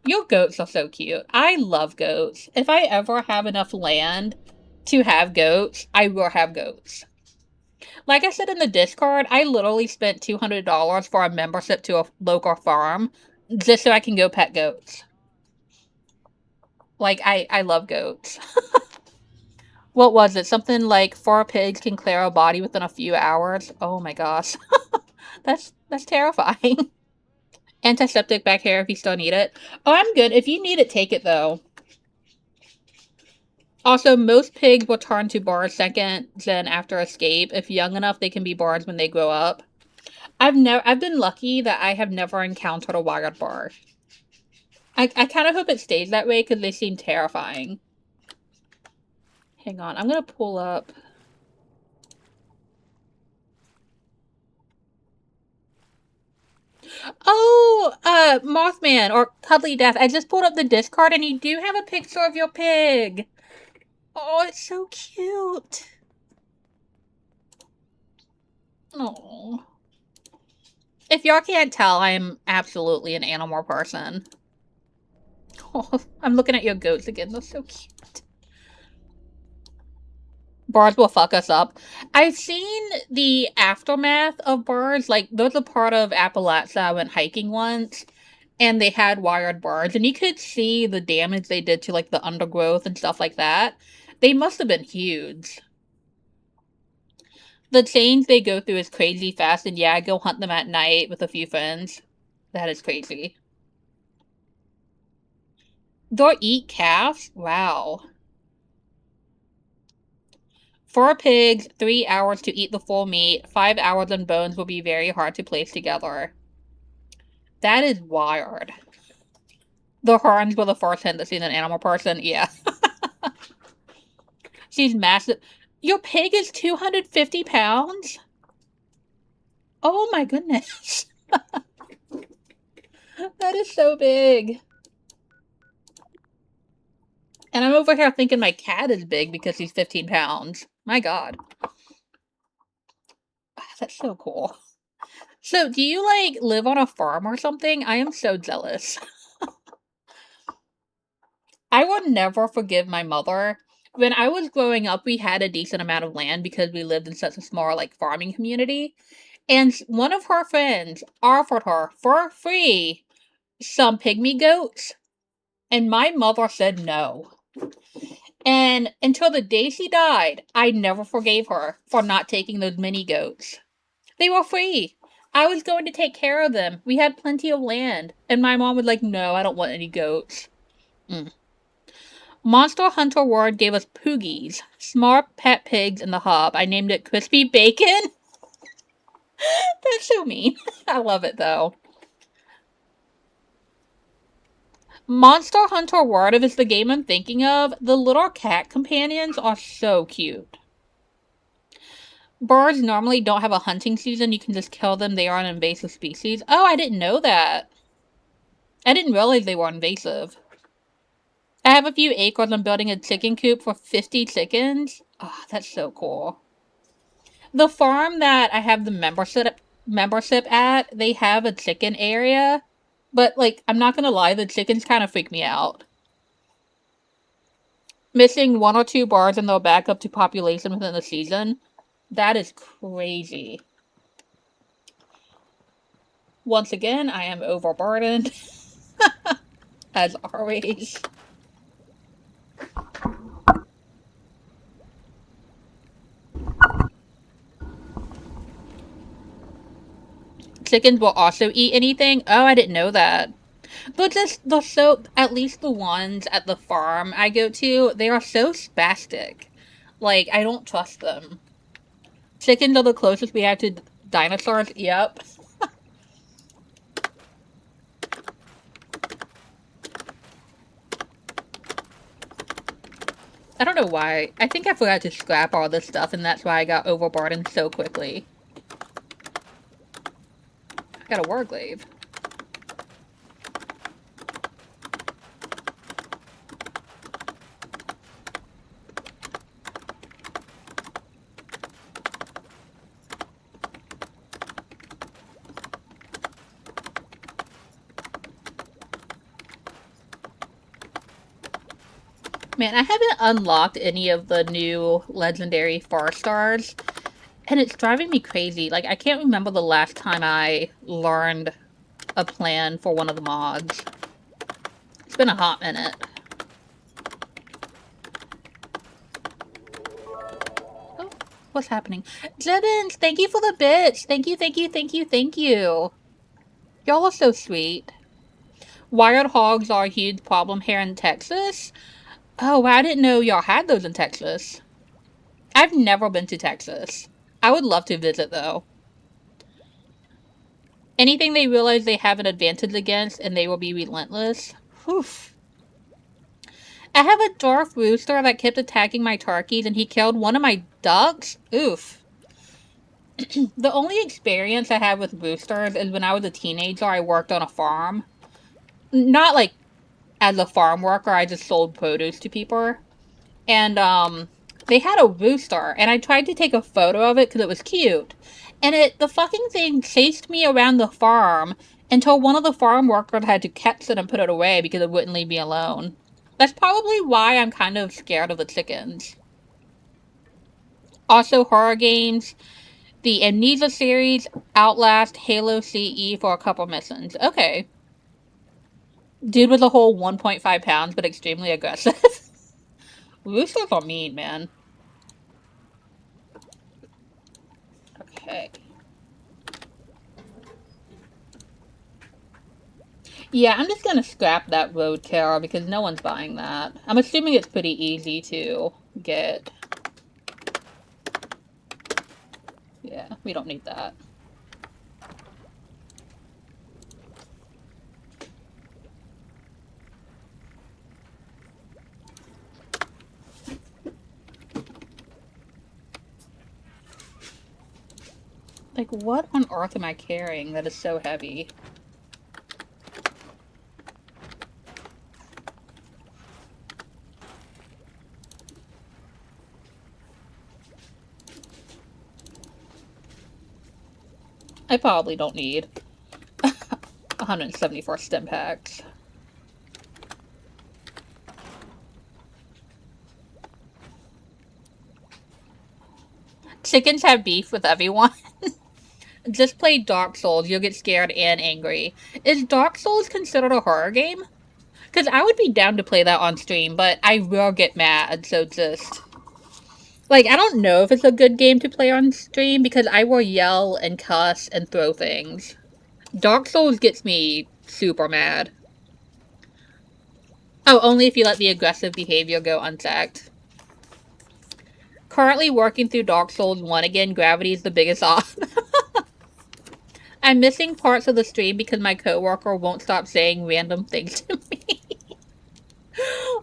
Your goats are so cute. I love goats. If I ever have enough land to have goats, I will have goats. Like I said in the Discord, I literally spent $200 for a membership to a local farm just so I can go pet goats. Like, I love goats. What was it? Something like 4 pigs can clear a body within a few hours? Oh my gosh. That's terrifying. Antiseptic back here if you still need it. Oh, I'm good. If you need it, take it though. Also, most pigs will turn to bards seconds and after escape. If young enough, they can be bards when they grow up. I've been lucky that I have never encountered a wild bard. I kind of hope it stays that way because they seem terrifying. Hang on, I'm gonna pull up. Oh, Mothman or Cuddly Death. I just pulled up the Discord and you do have a picture of your pig. Oh, it's so cute. Oh. If y'all can't tell, I am absolutely an animal person. Oh, I'm looking at your goats again. They're so cute. Bards will fuck us up. I've seen the aftermath of bards. Like, there's a part of Appalachia I went hiking once, and they had wired bards, and you could see the damage they did to, like, the undergrowth and stuff like that. They must have been huge. The change they go through is crazy fast, and yeah, I go hunt them at night with a few friends. That is crazy. They'll eat calves? Wow. 4 pigs, 3 hours to eat the full meat, 5 hours and bones will be very hard to place together. That is wild. The horns were the first hint that seen an animal person? Yeah. She's massive. Your pig is 250 pounds? Oh my goodness. That is so big. over here thinking my cat is big because he's 15 pounds. My god. That's so cool. So, do you, like, live on a farm or something? I am so jealous. I will never forgive my mother. When I was growing up, we had a decent amount of land because we lived in such a small, like, farming community. And one of her friends offered her, for free, some pygmy goats. And my mother said no. And until the day she died, I never forgave her for not taking those mini goats. They were free. I was going to take care of them. We had plenty of land. And my mom was like, no, I don't want any goats. Monster Hunter World gave us Poogies, smart pet pigs in the hub. I named it Crispy Bacon. That's so mean. I love it though. Monster Hunter World, if it's the game I'm thinking of, the little cat companions are so cute. Birds normally don't have a hunting season. You can just kill them. They are an invasive species. Oh, I didn't know that. I didn't realize they were invasive. I have a few acres. I'm building a chicken coop for 50 chickens. Oh, that's so cool. The farm that I have the membership at, they have a chicken area. But, like, I'm not gonna lie, the chickens kind of freak me out. Missing 1 or 2 birds and they'll back up to population within the season. That is crazy. Once again, I am overburdened. As always. Chickens will also eat anything? Oh, I didn't know that. But at least the ones at the farm I go to, they are so spastic. Like, I don't trust them. Chickens are the closest we have to dinosaurs? Yep. I don't know why. I think I forgot to scrap all this stuff, and that's why I got overburdened so quickly. I got a warglaive. Man, I haven't unlocked any of the new legendary 4-stars, and it's driving me crazy. Like, I can't remember the last time I learned a plan for one of the mods. It's been a hot minute. Oh, what's happening? Jibbins, thank you for the bits! Thank you, thank you, thank you, thank you! Y'all are so sweet. Wild hogs are a huge problem here in Texas. Oh, I didn't know y'all had those in Texas. I've never been to Texas. I would love to visit, though. Anything they realize they have an advantage against, and they will be relentless. Whew. I have a dwarf rooster that kept attacking my turkeys, and he killed one of my ducks. Oof. The only experience I have with roosters is when I was a teenager, I worked on a farm. Not, like, as a farm worker, I just sold produce to people. And, they had a rooster, and I tried to take a photo of it because it was cute. And the fucking thing chased me around the farm until one of the farm workers had to catch it and put it away because it wouldn't leave me alone. That's probably why I'm kind of scared of the chickens. Also, horror games. The Amnesia series, Outlast, Halo CE for a couple missions. Okay. Dude with a whole 1.5 pounds, but extremely aggressive. Roosters are mean, man. Okay. Yeah, I'm just gonna scrap that roadkill because no one's buying that. I'm assuming it's pretty easy to get. Yeah, we don't need that. Like, what on earth am I carrying that is so heavy? I probably don't need 174 stim packs. Chickens have beef with everyone. Just play Dark Souls, you'll get scared and angry. Is Dark Souls considered a horror game? Because I would be down to play that on stream, but I will get mad, so just... Like, I don't know if it's a good game to play on stream, because I will yell and cuss and throw things. Dark Souls gets me super mad. Oh, only if you let the aggressive behavior go unchecked. Currently working through Dark Souls 1 again, gravity is the biggest off. I'm missing parts of the stream because my coworker won't stop saying random things to me.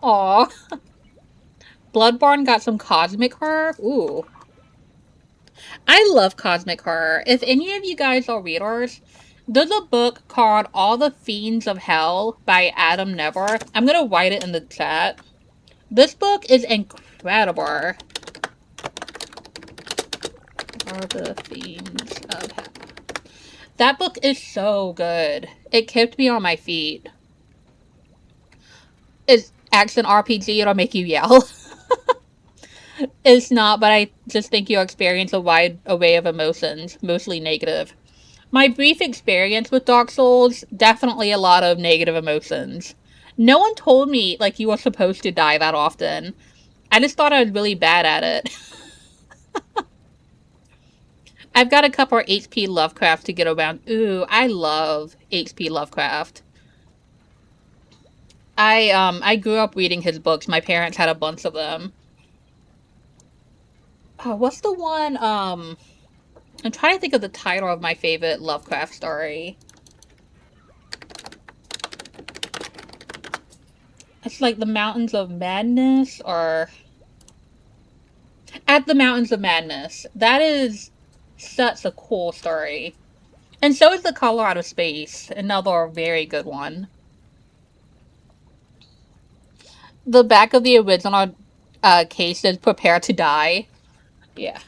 Aww. Bloodborne got some cosmic horror? Ooh. I love cosmic horror. If any of you guys are readers, there's a book called All the Fiends of Hell by Adam Never. I'm gonna write it in the chat. This book is incredible. All the Fiends of Hell. That book is so good. It kept me on my feet. It's action RPG, it'll make you yell. It's not, but I just think you'll experience a wide array of emotions, mostly negative. My brief experience with Dark Souls, definitely a lot of negative emotions. No one told me, like, you were supposed to die that often. I just thought I was really bad at it. I've got a couple of H.P. Lovecraft to get around. Ooh, I love H.P. Lovecraft. I grew up reading his books. My parents had a bunch of them. Oh, what's the one, I'm trying to think of the title of my favorite Lovecraft story. It's like The Mountains of Madness, or... At the Mountains of Madness. That is such a cool story. And so is The Color Out of Space, another very good one. The back of the original case says prepare to die. Yeah.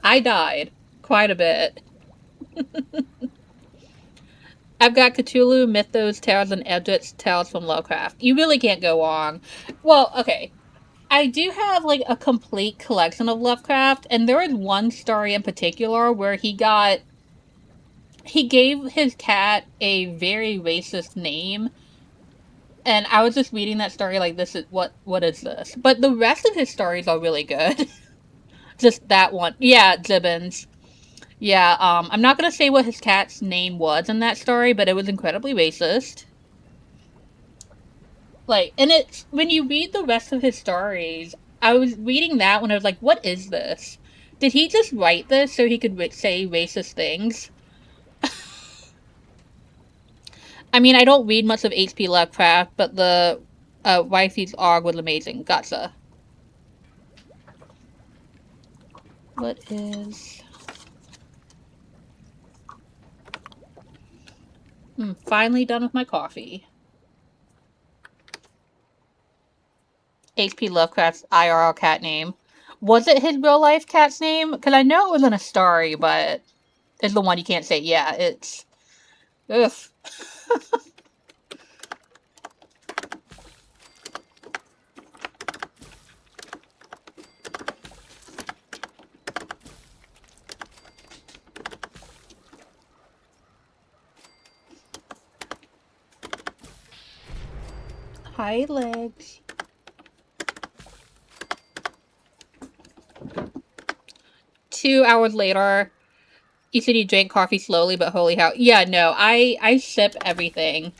I died quite a bit. I've got Cthulhu, Mythos, Tales, and Eldritch Tales from Lovecraft. You really can't go wrong. Well, okay. I do have, like, a complete collection of Lovecraft, and there is one story in particular where he gave his cat a very racist name, and I was just reading that story like, this is, what is this? But the rest of his stories are really good. Just that one. Yeah, Gibbons. Yeah, I'm not gonna say what his cat's name was in that story, but it was incredibly racist. Like, and it's, when you read the rest of his stories, I was reading that when I was like, what is this? Did he just write this so he could say racist things? I mean, I don't read much of H.P. Lovecraft, but the Wifey's Arg was amazing. Gotcha. What is... finally done with my coffee. H.P. Lovecraft's IRL cat name. Was it his real life cat's name? Because I know it was in a story, but it's the one you can't say. Yeah, it's... Ugh. Hi, legs. Two hours later, you said you drank coffee slowly, but holy hell. Yeah, no, I sip everything.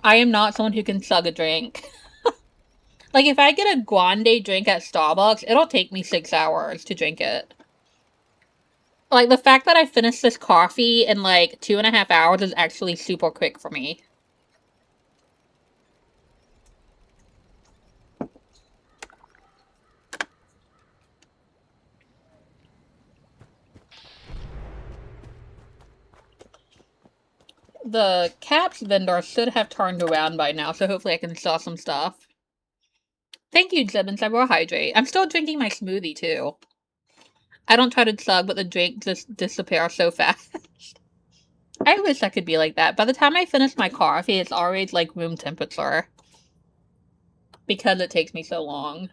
I am not someone who can chug a drink. Like, if I get a grande drink at Starbucks, it'll take me 6 hours to drink it. Like, the fact that I finished this coffee in, like, 2.5 hours is actually super quick for me. The caps vendor should have turned around by now, so hopefully I can sell some stuff. Thank you, Gibbons. I will hydrate. I'm still drinking my smoothie, too. I don't try to chug, but the drink just disappears so fast. I wish I could be like that. By the time I finish my coffee, it's always like room temperature. Because it takes me so long.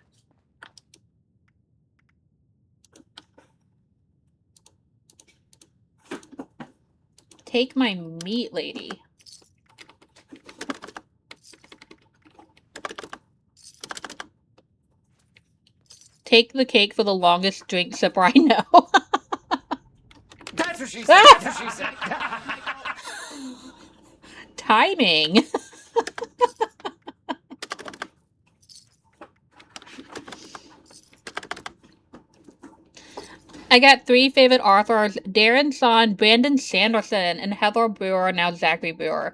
Take my meat, lady. Take the cake for the longest drink sipper I know. That's what she said. That's what she said. Timing. I got 3 favorite authors: Darren Son, Brandon Sanderson, and Heather Brewer, now Zachary Brewer.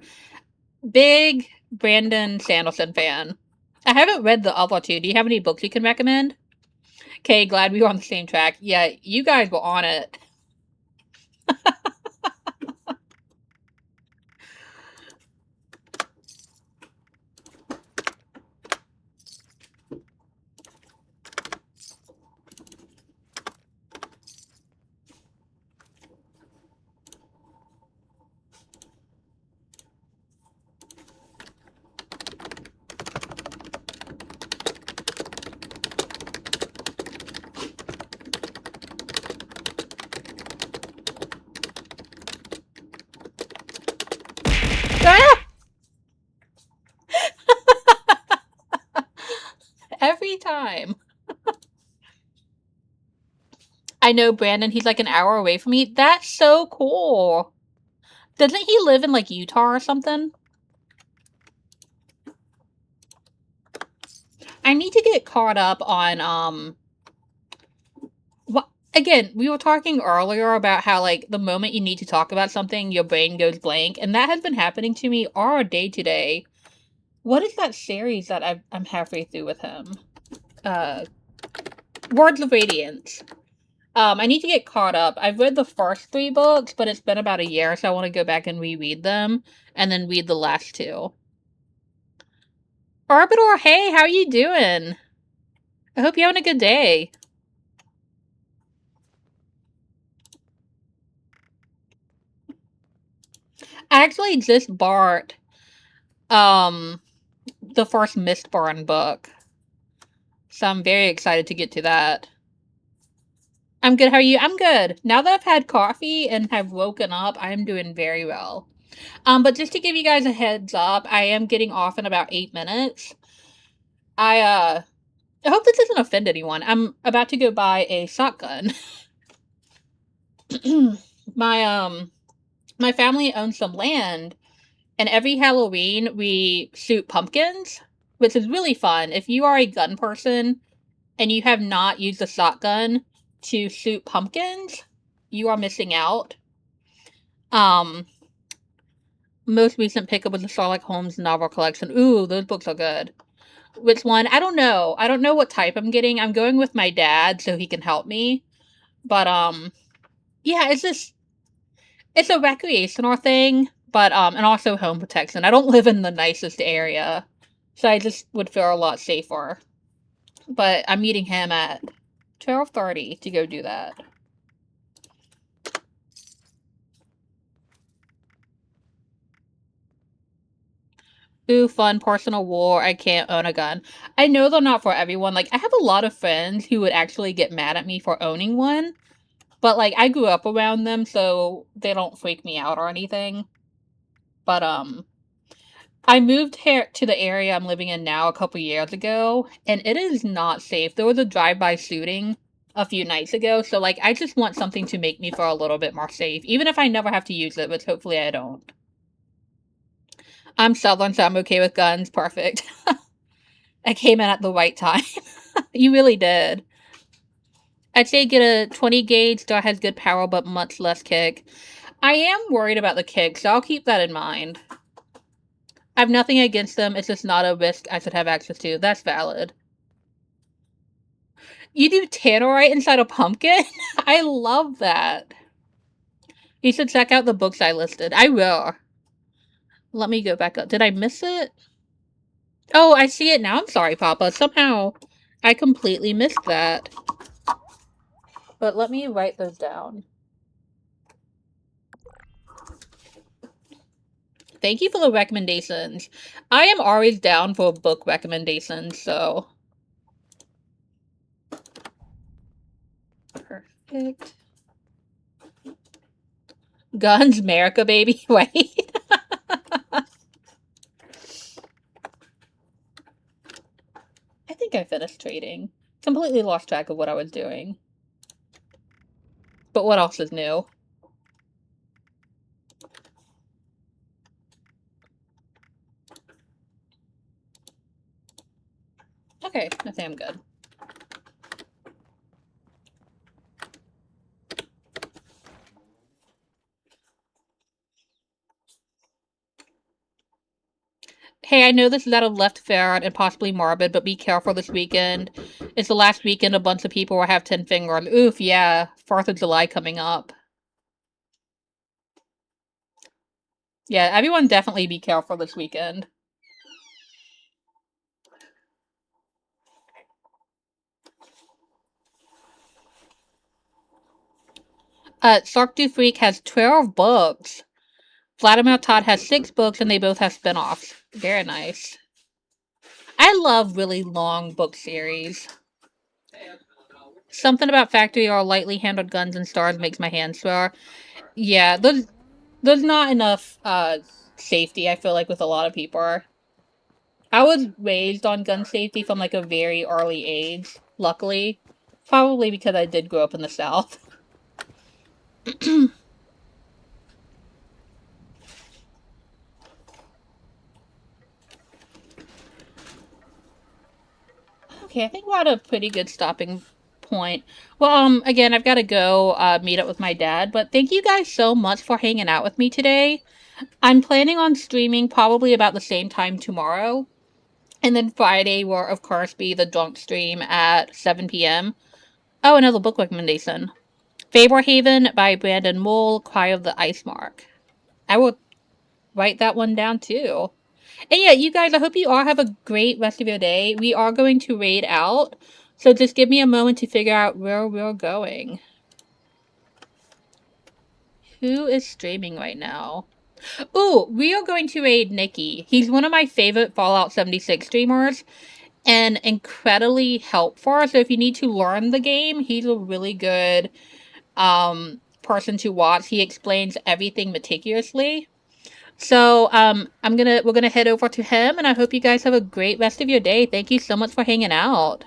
Big Brandon Sanderson fan. I haven't read the other 2. Do you have any books you can recommend? Okay, glad we were on the same track. Yeah, you guys were on it. Every time. I know Brandon, he's like an hour away from me. That's so cool. Doesn't he live in like Utah or something? I need to get caught up on again, we were talking earlier about how like the moment you need to talk about something, your brain goes blank, and that has been happening to me all day today. What is that series that I'm halfway through with him? Words of Radiance. I need to get caught up. I've read the first 3 books, but it's been about a year, so I want to go back and reread them, and then read the last 2. Arbiter, hey, how you doing? I hope you're having a good day. I actually just bought, the first Mistborn book. So I'm very excited to get to that. I'm good, how are you? I'm good. Now that I've had coffee and have woken up, I am doing very well. But just to give you guys a heads up, I am getting off in about 8 minutes. I hope this doesn't offend anyone. I'm about to go buy a shotgun. My family owns some land, and every Halloween we shoot pumpkins, which is really fun. If you are a gun person and you have not used a shotgun to shoot pumpkins, you are missing out. Most recent pickup was the Sherlock Holmes novel collection. Ooh, those books are good. Which one? I don't know. I don't know what type I'm getting. I'm going with my dad so he can help me. But yeah, it's a recreational thing, but and also home protection. I don't live in the nicest area, so I just would feel a lot safer. But I'm meeting him at 12:30 to go do that. Ooh, fun, personal war. I can't own a gun. I know they're not for everyone. Like, I have a lot of friends who would actually get mad at me for owning one. But, like, I grew up around them, so they don't freak me out or anything. But, I moved here to the area I'm living in now a couple years ago, and it is not safe. There was a drive-by shooting a few nights ago, so, like, I just want something to make me feel a little bit more safe, even if I never have to use it, which hopefully I don't. I'm Southern, so I'm okay with guns. Perfect. I came in at the right time. You really did. I'd say get a 20 gauge. Still has good power, but much less kick. I am worried about the kick, so I'll keep that in mind. I have nothing against them. It's just not a risk I should have access to. That's valid. You do tannerite inside a pumpkin? I love that. You should check out the books I listed. I will. Let me go back up. Did I miss it? Oh, I see it now. I'm sorry, Papa. Somehow I completely missed that. But let me write those down. Thank you for the recommendations. I am always down for book recommendations, so. Perfect. Guns, America, baby. Wait. I think I finished trading. Completely lost track of what I was doing. But what else is new? Okay, I think I'm good. Hey, I know this is out of left field and possibly morbid, but be careful this weekend. It's the last weekend a bunch of people will have 10 fingers. Oof, yeah. 4th of July coming up. Yeah, everyone definitely be careful this weekend. Sarkdu Freak has 12 books. Vladimir Todd has 6 books, and they both have spin-offs. Very nice. I love really long book series. Something about factory or lightly handled guns and stars makes my hands sore. Yeah, there's not enough safety, I feel like, with a lot of people. I was raised on gun safety from like a very early age, luckily. Probably because I did grow up in the South. Okay, I think we're at a pretty good stopping point. Well, again, I've got to go meet up with my dad, but thank you guys so much for hanging out with me today. I'm planning on streaming probably about the same time tomorrow. And then Friday will, of course, be the drunk stream at 7 p.m. Oh, another book recommendation. Fablehaven by Brandon Mull, Cry of the Ice Mark. I will write that one down too. And yeah, you guys, I hope you all have a great rest of your day. We are going to raid out, so just give me a moment to figure out where we're going. Who is streaming right now? Ooh, we are going to raid Nikki. He's one of my favorite Fallout 76 streamers and incredibly helpful. So if you need to learn the game, he's a really good person to watch. He explains everything meticulously. So we're gonna head over to him, and I hope you guys have a great rest of your day. Thank you so much for hanging out.